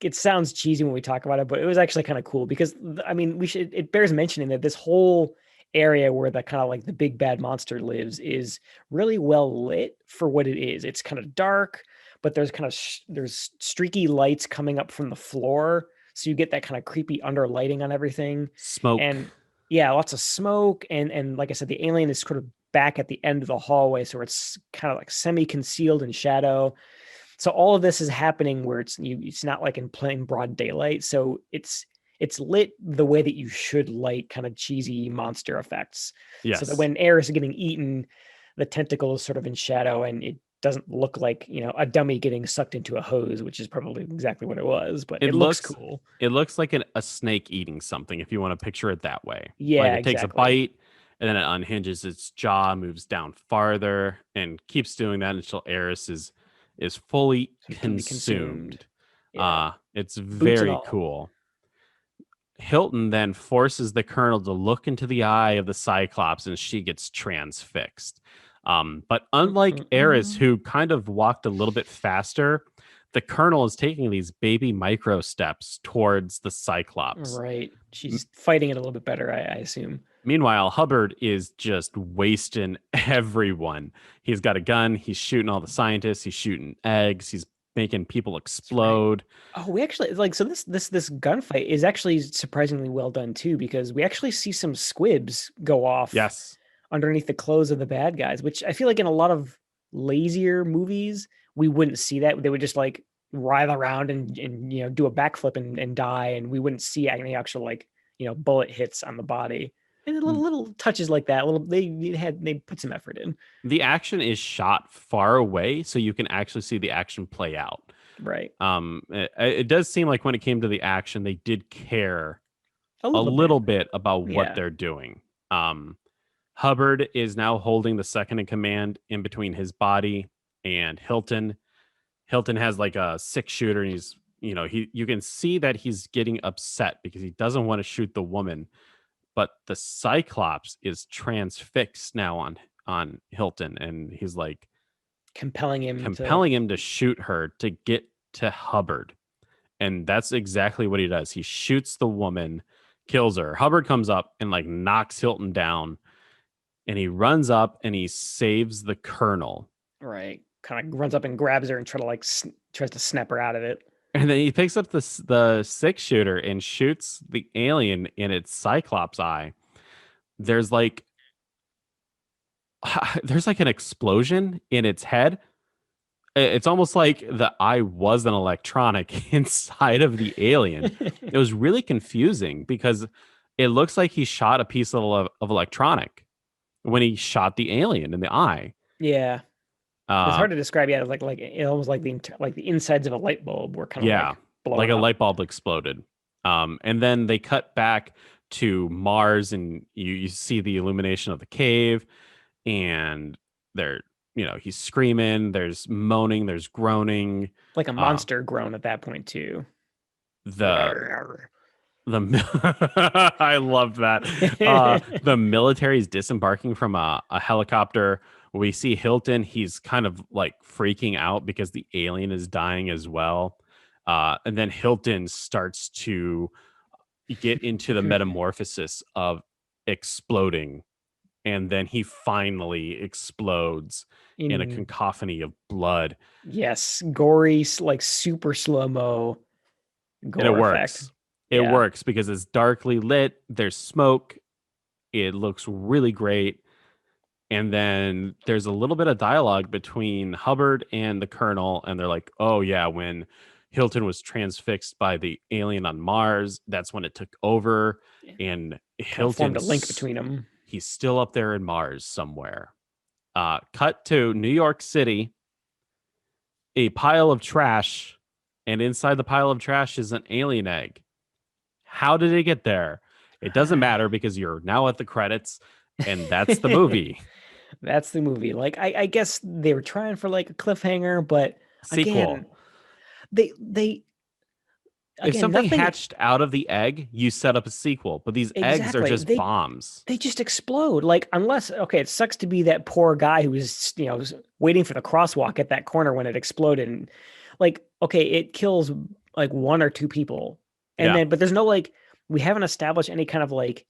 B: it sounds cheesy when we talk about it, but it was actually kind of cool because I mean, it bears mentioning that this whole area where the kind of like the big bad monster lives is really well lit for what it is. It's kind of dark, but there's kind of there's streaky lights coming up from the floor, so you get that kind of creepy under lighting on everything.
A: Smoke.
B: And yeah, lots of smoke, and like I said, the alien is sort of back at the end of the hallway, so it's kind of like semi-concealed in shadow. So all of this is happening where it's not like in plain broad daylight. So it's lit the way that you should light kind of cheesy monster effects.
A: Yes.
B: So that when Eris is getting eaten, the tentacle is sort of in shadow, and it doesn't look like, a dummy getting sucked into a hose, which is probably exactly what it was, but it looks cool.
A: It looks like a snake eating something, if you want to picture it that way.
B: Yeah,
A: like it takes a bite, and then it unhinges its jaw, moves down farther, and keeps doing that until Eris is fully consumed.
B: Yeah.
A: It's very cool. Hilton then forces the Colonel to look into the eye of the Cyclops, and she gets transfixed. But unlike Eris, who kind of walked a little bit faster, the Colonel is taking these baby micro steps towards the Cyclops.
B: Right. She's fighting it a little bit better, I assume.
A: Meanwhile, Hubbard is just wasting everyone. He's got a gun. He's shooting all the scientists. He's shooting eggs. He's making people explode.
B: Right. Oh, we actually so this gunfight is actually surprisingly well done too, because we actually see some squibs go off.
A: Yes.
B: Underneath the clothes of the bad guys, which I feel like in a lot of lazier movies, we wouldn't see that. They would just like writhe around and do a backflip and die, and we wouldn't see any actual bullet hits on the body. And little touches like that, little they put some effort in.
A: The action is shot far away, so you can actually see the action play out.
B: Right.
A: It does seem like when it came to the action, they did care
B: A
A: a
B: little bit.
A: little bit about what
B: Yeah.
A: they're doing. Um, Hubbard is now holding the second in command in between his body and Hilton. Hilton has like a 6 shooter, and he's you can see that he's getting upset because he doesn't want to shoot the woman, but the Cyclops is transfixed now on Hilton, and he's like
B: Compelling him to
A: compelling him to shoot her to get to Hubbard. And that's exactly what he does. He shoots the woman, kills her. Hubbard comes up and like knocks Hilton down, and he runs up and he saves the colonel.
B: right. Kind of runs up and grabs her and tries to snap her out of it.
A: And then he picks up the 6 shooter and shoots the alien in its Cyclops eye. There's like there's like an explosion in its head. It's almost like the eye was an electronic inside of the alien. It was really confusing because it looks like he shot a piece of electronic when he shot the alien in the eye.
B: Yeah. It's
A: Uh,
B: hard to describe. Yeah, like it almost like the insides of a light bulb were kind of
A: yeah,
B: like
A: like
B: blown
A: a
B: up.
A: light bulb exploded. And then they cut back to Mars, and you see the illumination of the cave, and they're he's screaming, there's moaning, there's groaning.
B: Like a
A: Uh,
B: monster grown at that point too.
A: the I love that. The military is disembarking from a helicopter. We see Hilton. He's kind of like freaking out because the alien is dying as well. And then Hilton starts to get into the metamorphosis of exploding. And then he finally explodes in a
B: In
A: cacophony of blood.
B: yes, gory, like super slow-mo
A: And it
B: gore effect.
A: works. It
B: Yeah.
A: works because it's darkly lit. There's smoke. It looks really great. And then there's a little bit of dialogue between Hubbard and the Colonel. And they're like, oh, yeah, when Hilton was transfixed by the alien on Mars, that's when it took over. And
B: Kind of formed a
A: Hilton's
B: link between them.
A: he's still up there in Mars somewhere. Cut to New York City, a pile of trash. And inside the pile of trash is an alien egg. How did it get there? It doesn't matter because you're now at the credits, and that's the movie.
B: That's the movie. Like I guess they were trying for like a cliffhanger, but
A: Sequel.
B: again, they
A: If
B: again
A: something
B: nothing
A: hatched out of the egg, you set up a sequel. But these eggs are
B: exactly.
A: just bombs.
B: They just explode. Like unless okay, it sucks to be that poor guy who was waiting for the crosswalk at that corner when it exploded. And like okay, it kills like one or two people, and
A: Yeah.
B: then but there's no like we haven't established any kind of like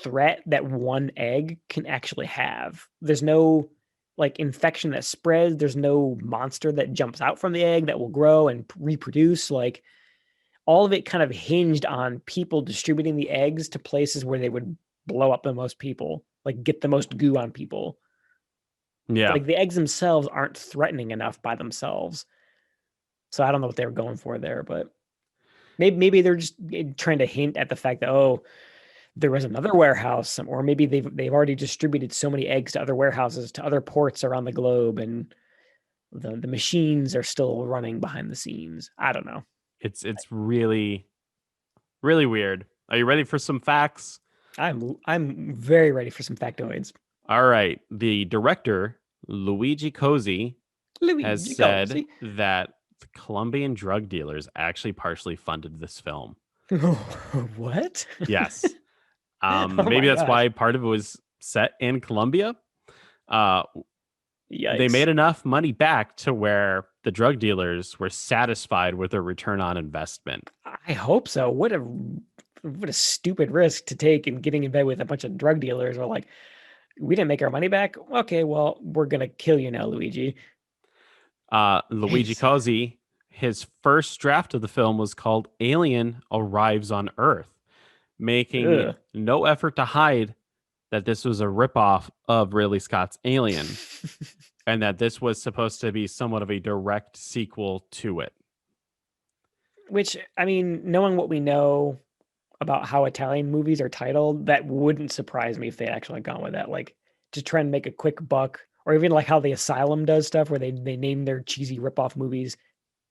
B: threat that one egg can actually have. There's no like infection that spreads. There's no monster that jumps out from the egg that will grow and reproduce. Like all of it kind of hinged on people distributing the eggs to places where they would blow up the most people, like get the most goo on people.
A: Yeah.
B: Like the eggs themselves aren't threatening enough by themselves. So I don't know what they were going for there, but maybe they're just trying to hint at the fact that oh, there was another warehouse, or maybe they've already distributed so many eggs to other warehouses, to other ports around the globe, and the machines are still running behind the scenes. I don't know.
A: It's really, really weird. Are you ready for some facts?
B: I'm very ready for some factoids.
A: All right. The director, Luigi Cosi, has
B: Luigi
A: said
B: Cosi.
A: that the Colombian drug dealers actually partially funded this film.
B: What?
A: Yes.
B: Oh
A: Maybe
B: my
A: that's
B: gosh.
A: why part of it was set in Colombia. Uh, they
B: Yikes.
A: made enough money back to where the drug dealers were satisfied with their return on investment.
B: I hope so. What a stupid risk to take in getting in bed with a bunch of drug dealers. Or like, we didn't make our money back. Okay, well, we're gonna kill you now, Luigi.
A: Luigi
B: Jeez.
A: Cosi, his first draft of the film was called Alien Arrives on Earth, making
B: Ugh.
A: no effort to hide that this was a ripoff of Ridley Scott's Alien and that this was supposed to be somewhat of a direct sequel to it.
B: Which, I mean, knowing what we know, about how Italian movies are titled, that wouldn't surprise me if they actually gone with that. Like to try and make a quick buck, or even like how the Asylum does stuff where they name their cheesy ripoff movies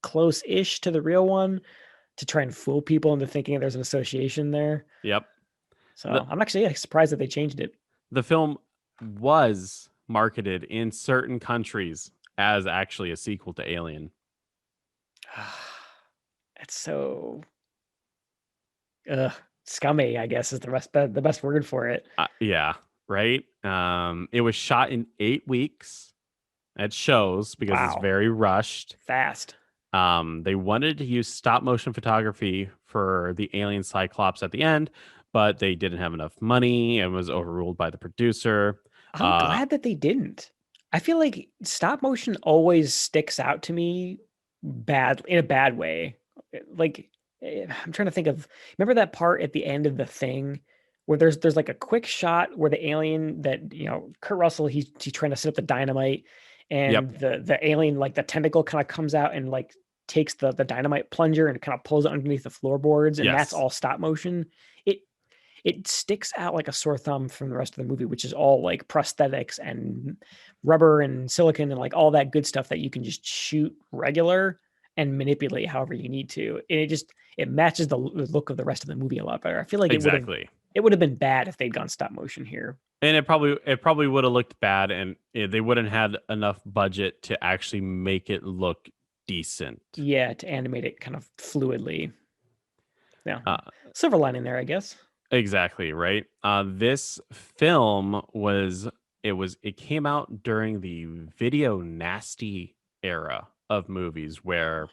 B: close-ish to the real one to try and fool people into thinking there's an association there.
A: Yep. The
B: So I'm actually surprised that they changed it.
A: the film was marketed in certain countries as actually a sequel to Alien.
B: It's so scummy, I guess is the best word for it.
A: Yeah, right. It was shot in 8 weeks. It shows because it's
B: Wow,
A: very rushed.
B: fast.
A: They wanted to use stop motion photography for the alien Cyclops at the end, but they didn't have enough money and was overruled by the producer.
B: I'm
A: Uh,
B: glad that they didn't. I feel like stop motion always sticks out to me bad in a bad way. Like I'm trying to think of remember that part at the end of The Thing where there's like a quick shot where the alien that Kurt Russell he's trying to set up the dynamite
A: yep,
B: and the alien like the tentacle kind of comes out and like takes the dynamite plunger and kind of pulls it underneath the floorboards and that's
A: yes,
B: all stop motion. It it sticks out like a sore thumb from the rest of the movie, which is all like prosthetics and rubber and silicon and like all that good stuff that you can just shoot regular and manipulate however you need to. And it matches the look of the rest of the movie a lot better. I feel like
A: exactly.
B: it would have been bad if they'd gone stop motion here.
A: And it probably would have looked bad, and they wouldn't had enough budget to actually make it look decent.
B: Yeah, to animate it kind of fluidly. Yeah.
A: Uh,
B: Silver lining there, I guess.
A: exactly right. This film it came out during the video nasty era of movies where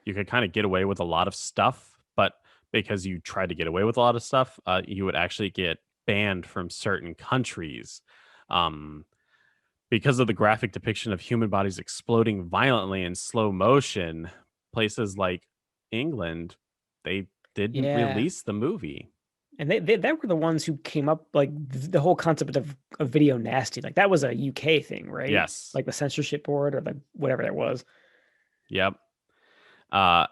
A: you could kind of get away with a lot of stuff, but because you tried to get away with a lot of stuff, you would actually get banned from certain countries. Um, because of the graphic depiction of human bodies exploding violently in slow motion, places like England, they didn't
B: Yeah.
A: release the movie.
B: And they were the ones who came up like the whole concept of video nasty. Like that was a UK thing, right?
A: Yes.
B: Like the censorship board or the whatever that was.
A: Yep. Uh,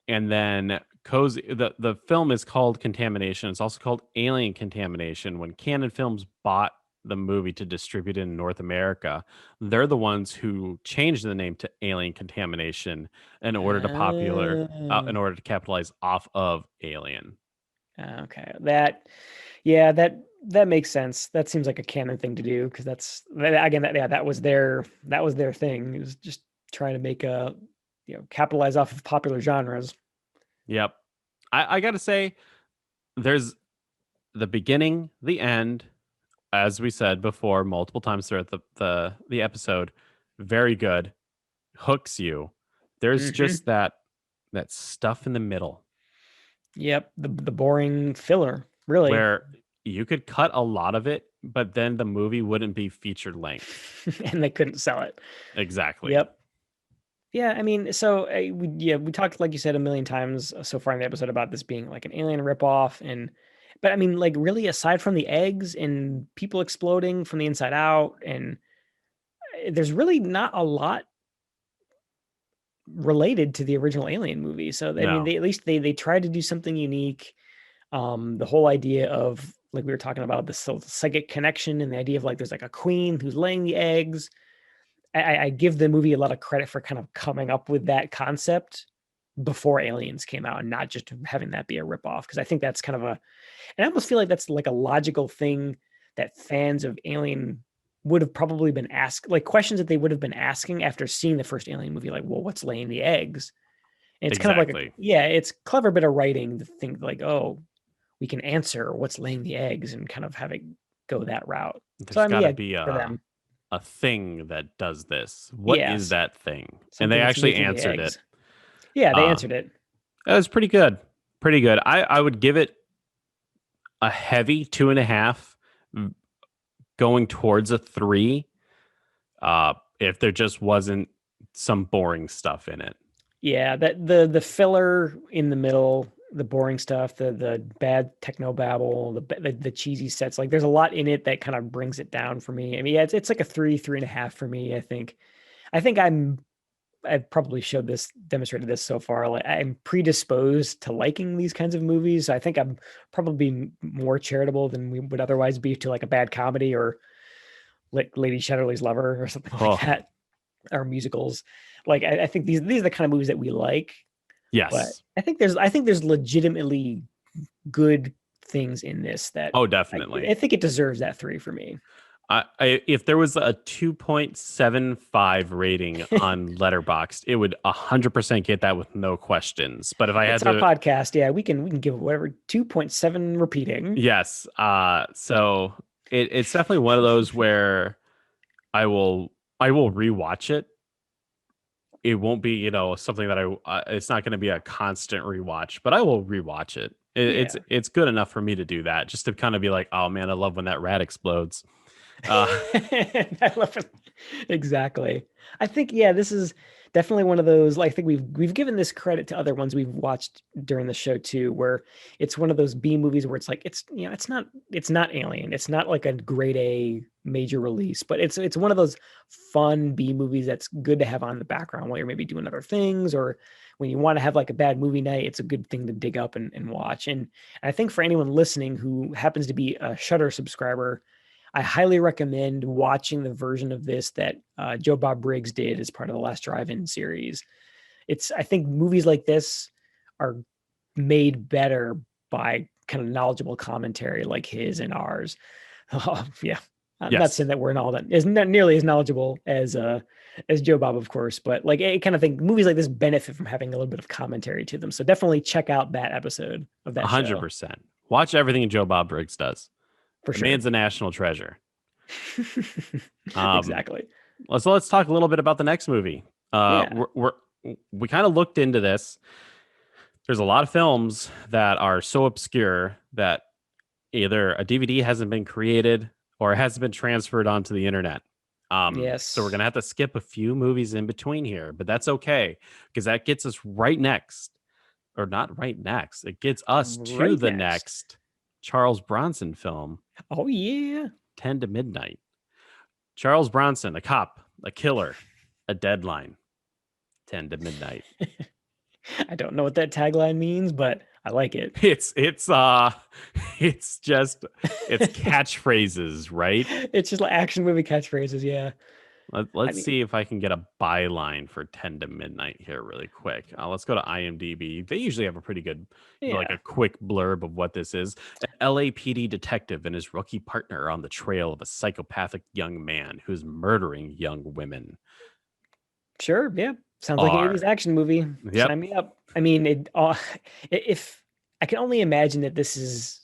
A: and then the film is called Contamination. It's also called Alien Contamination. When Canon Films bought the movie to distribute in North America, they're the ones who changed the name to Alien Contamination in
B: Oh,
A: order to capitalize off of Alien.
B: okay. That makes sense. That seems like a canon thing to do because again that was their thing. It was just trying to make a capitalize off of popular genres.
A: Yep. I gotta say, there's the beginning, the end, as we said before multiple times throughout the episode, very good, hooks you. There's
B: Hmm.
A: just that stuff in the middle
B: Yep, the boring filler, really.
A: where you could cut a lot of it, but then the movie wouldn't be feature length.
B: And they couldn't sell it.
A: Exactly.
B: Yep. Yeah, I mean, so we talked like you said a million times so far in the episode about this being like an alien ripoff, but I mean, like really, aside from the eggs and people exploding from the inside out, and there's really not a lot related to the original Alien movie. So I mean,
A: No.
B: they at least they tried to do something unique. The whole idea of like we were talking about the psychic connection and the idea of like there's like a queen who's laying the eggs. I give the movie a lot of credit for kind of coming up with that concept before Aliens came out and not just having that be a ripoff. Because I think that's kind of and I almost feel like that's like a logical thing that fans of Alien would have probably been asked, like questions that they would have been asking after seeing the first Alien movie, like, well, what's laying the eggs? And it's kind of like
A: Exactly.
B: it's clever bit of writing to think like, oh, we can answer what's laying the eggs and kind of have it go that route. So
A: There's
B: I mean,
A: got to
B: yeah,
A: be
B: for them,
A: a thing that does this. What is
B: yes,
A: that thing? And they
B: something that's
A: actually
B: making the
A: answered it.
B: eggs. Yeah, they
A: Uh,
B: answered it.
A: it was pretty good. Pretty good. I would give it a heavy 2.5, going towards a 3. If there just wasn't some boring stuff in it.
B: Yeah, that the filler in the middle, the boring stuff, the bad techno babble, the cheesy sets. Like, there's a lot in it that kind of brings it down for me. I mean, yeah, it's like a 3.5 for me. I think I'm I've probably demonstrated this so far. Like I'm predisposed to liking these kinds of movies. I think I'm probably more charitable than we would otherwise be to like a bad comedy or like Lady Chatterley's Lover or something like
A: Oh,
B: that, or musicals. Like I think these are the kind of movies that we like. But
A: yes.
B: I think there's legitimately good things in this that
A: Oh,
B: I
A: definitely.
B: think it deserves that 3 for me.
A: If there was a 2.75 rating on Letterboxd, it would 100% get that with no questions. But if I had
B: It's our
A: to,
B: podcast. Yeah, we can give it whatever 2.7 repeating.
A: yes. So it's definitely one of those where I will I will rewatch it. It won't be, something that it's not going to be a constant rewatch, but I will rewatch it. It's
B: Yeah.
A: it's good enough for me to do that, just to kind of be like, oh man, I love when that rat explodes. Uh,
B: I love it. Exactly. I think yeah, this is definitely one of those. Like, I think we've given this credit to other ones we've watched during the show too, where it's one of those B movies where it's like it's not Alien, it's not like a grade A major release, but it's one of those fun B movies that's good to have on the background while you're maybe doing other things, or when you want to have like a bad movie night, it's a good thing to dig up and watch. And I think for anyone listening who happens to be a Shudder subscriber, I highly recommend watching the version of this that Joe Bob Briggs did as part of the Last Drive-In series. I think movies like this are made better by kind of knowledgeable commentary like his and ours. Oh, yeah, I'm not
A: yes,
B: saying that we're all that is not nearly as knowledgeable as Joe Bob, of course, but like I kind of think movies like this benefit from having a little bit of commentary to them. So definitely check out that episode of that show
A: 100%. Watch everything Joe Bob Briggs does.
B: for
A: The
B: sure.
A: man's a national treasure. Um,
B: Exactly.
A: let's talk a little bit about the next movie.
B: Yeah.
A: We kind of looked into this. There's a lot of films that are so obscure that either a DVD hasn't been created or it hasn't been transferred onto the internet. So we're
B: Yes.
A: gonna have to skip a few movies in between here, but that's okay because that gets us right next, or not right next. It gets us to
B: Right
A: the
B: next.
A: next Charles Bronson film,
B: Oh yeah.
A: 10 to Midnight. Charles Bronson, a cop, a killer, a deadline, 10 to midnight.
B: I don't know what that tagline means, but I like it.
A: It's it's just it's catchphrases, right?
B: It's just like action movie catchphrases. Yeah. I
A: Let's
B: mean,
A: see if I can get a byline for 10 to midnight here really quick. Let's go to IMDb. They usually have a pretty good, like
B: yeah,
A: a quick blurb of what this is. An LAPD detective and his rookie partner are on the trail of a psychopathic young man who's murdering young women.
B: sure. Yeah. Sounds like an 80s
A: Are
B: action movie.
A: Yep,
B: Sign me up. I mean, if I can only imagine that this is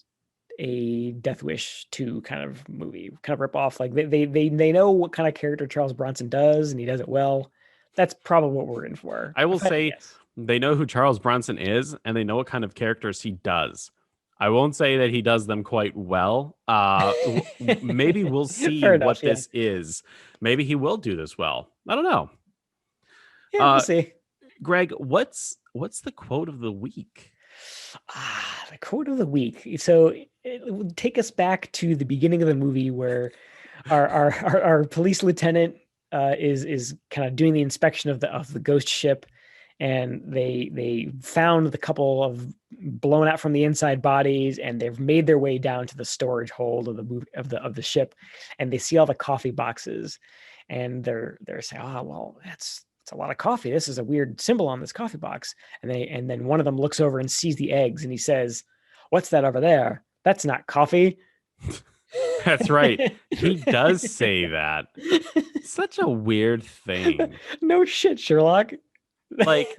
B: a Death Wish 2 kind of movie, kind of rip off. Like they know what kind of character Charles Bronson does, and he does it well. That's probably what we're in for.
A: I will
B: If I had to
A: say
B: guess.
A: they know who Charles Bronson is and they know what kind of characters he does. I won't say that he does them quite well. Maybe we'll see
B: Fair enough.
A: what
B: Yeah.
A: this is. Maybe he will do this well. I don't know.
B: Yeah, we'll
A: Uh,
B: see.
A: Greg, what's the quote of the week?
B: The quote of the week. So it would take us back to the beginning of the movie where our police lieutenant is kind of doing the inspection of the ghost ship, and they found the couple of blown out from the inside bodies, and they've made their way down to the storage hold of the ship, and they see all the coffee boxes, and they're saying, oh well, it's a lot of coffee. This is a weird symbol on this coffee box. And then one of them looks over and sees the eggs, and he says, "What's that over there? That's not coffee."
A: That's right. He does say that. Such a weird thing.
B: No shit, Sherlock.
A: Like,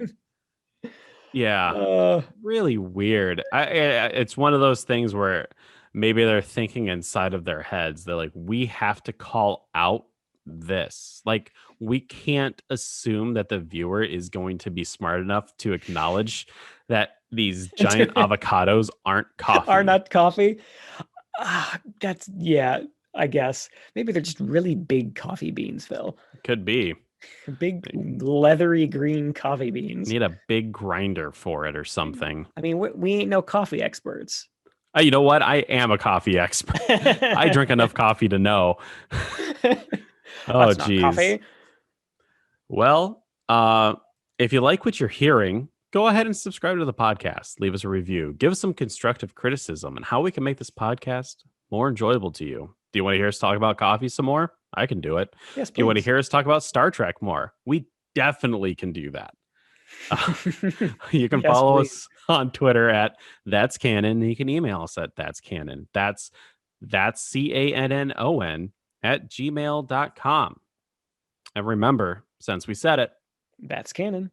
A: yeah,
B: uh,
A: really weird. It's one of those things where maybe they're thinking inside of their heads. They're like, we have to call out this. Like, we can't assume that the viewer is going to be smart enough to acknowledge that these giant avocados aren't
B: are
A: coffee.
B: not coffee. That's yeah, I guess. Maybe they're just really big coffee beans, Phil.
A: Could be.
B: Big leathery green coffee beans.
A: Need a big grinder for it or something.
B: I mean, we ain't no coffee experts.
A: You know what? I am a coffee expert. I drink enough coffee to know. Oh,
B: That's not
A: geez.
B: coffee.
A: Well, If you like what you're hearing, go ahead and subscribe to the podcast. Leave us a review. Give us some constructive criticism and how we can make this podcast more enjoyable to you. Do you want to hear us talk about coffee some more? I can do it.
B: Yes,
A: Do you want to
B: please.
A: hear us talk about Star Trek more? We definitely can do that. You can
B: Yes,
A: follow
B: please.
A: us on Twitter at That's Canon. And you can email us at That's Canon. That's CANNON at gmail.com. And remember, since we said it,
B: That's canon.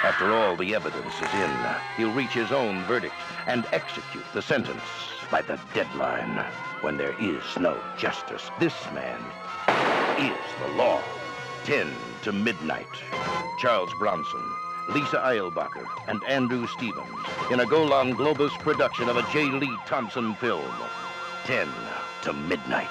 C: After all the evidence is in, he'll reach his own verdict and execute the sentence by the deadline when there is no justice. This man is the law. 10 to midnight. Charles Bronson, Lisa Eilbacher, and Andrew Stevens in a Golan Globus production of a J. Lee Thompson film. 10 to midnight.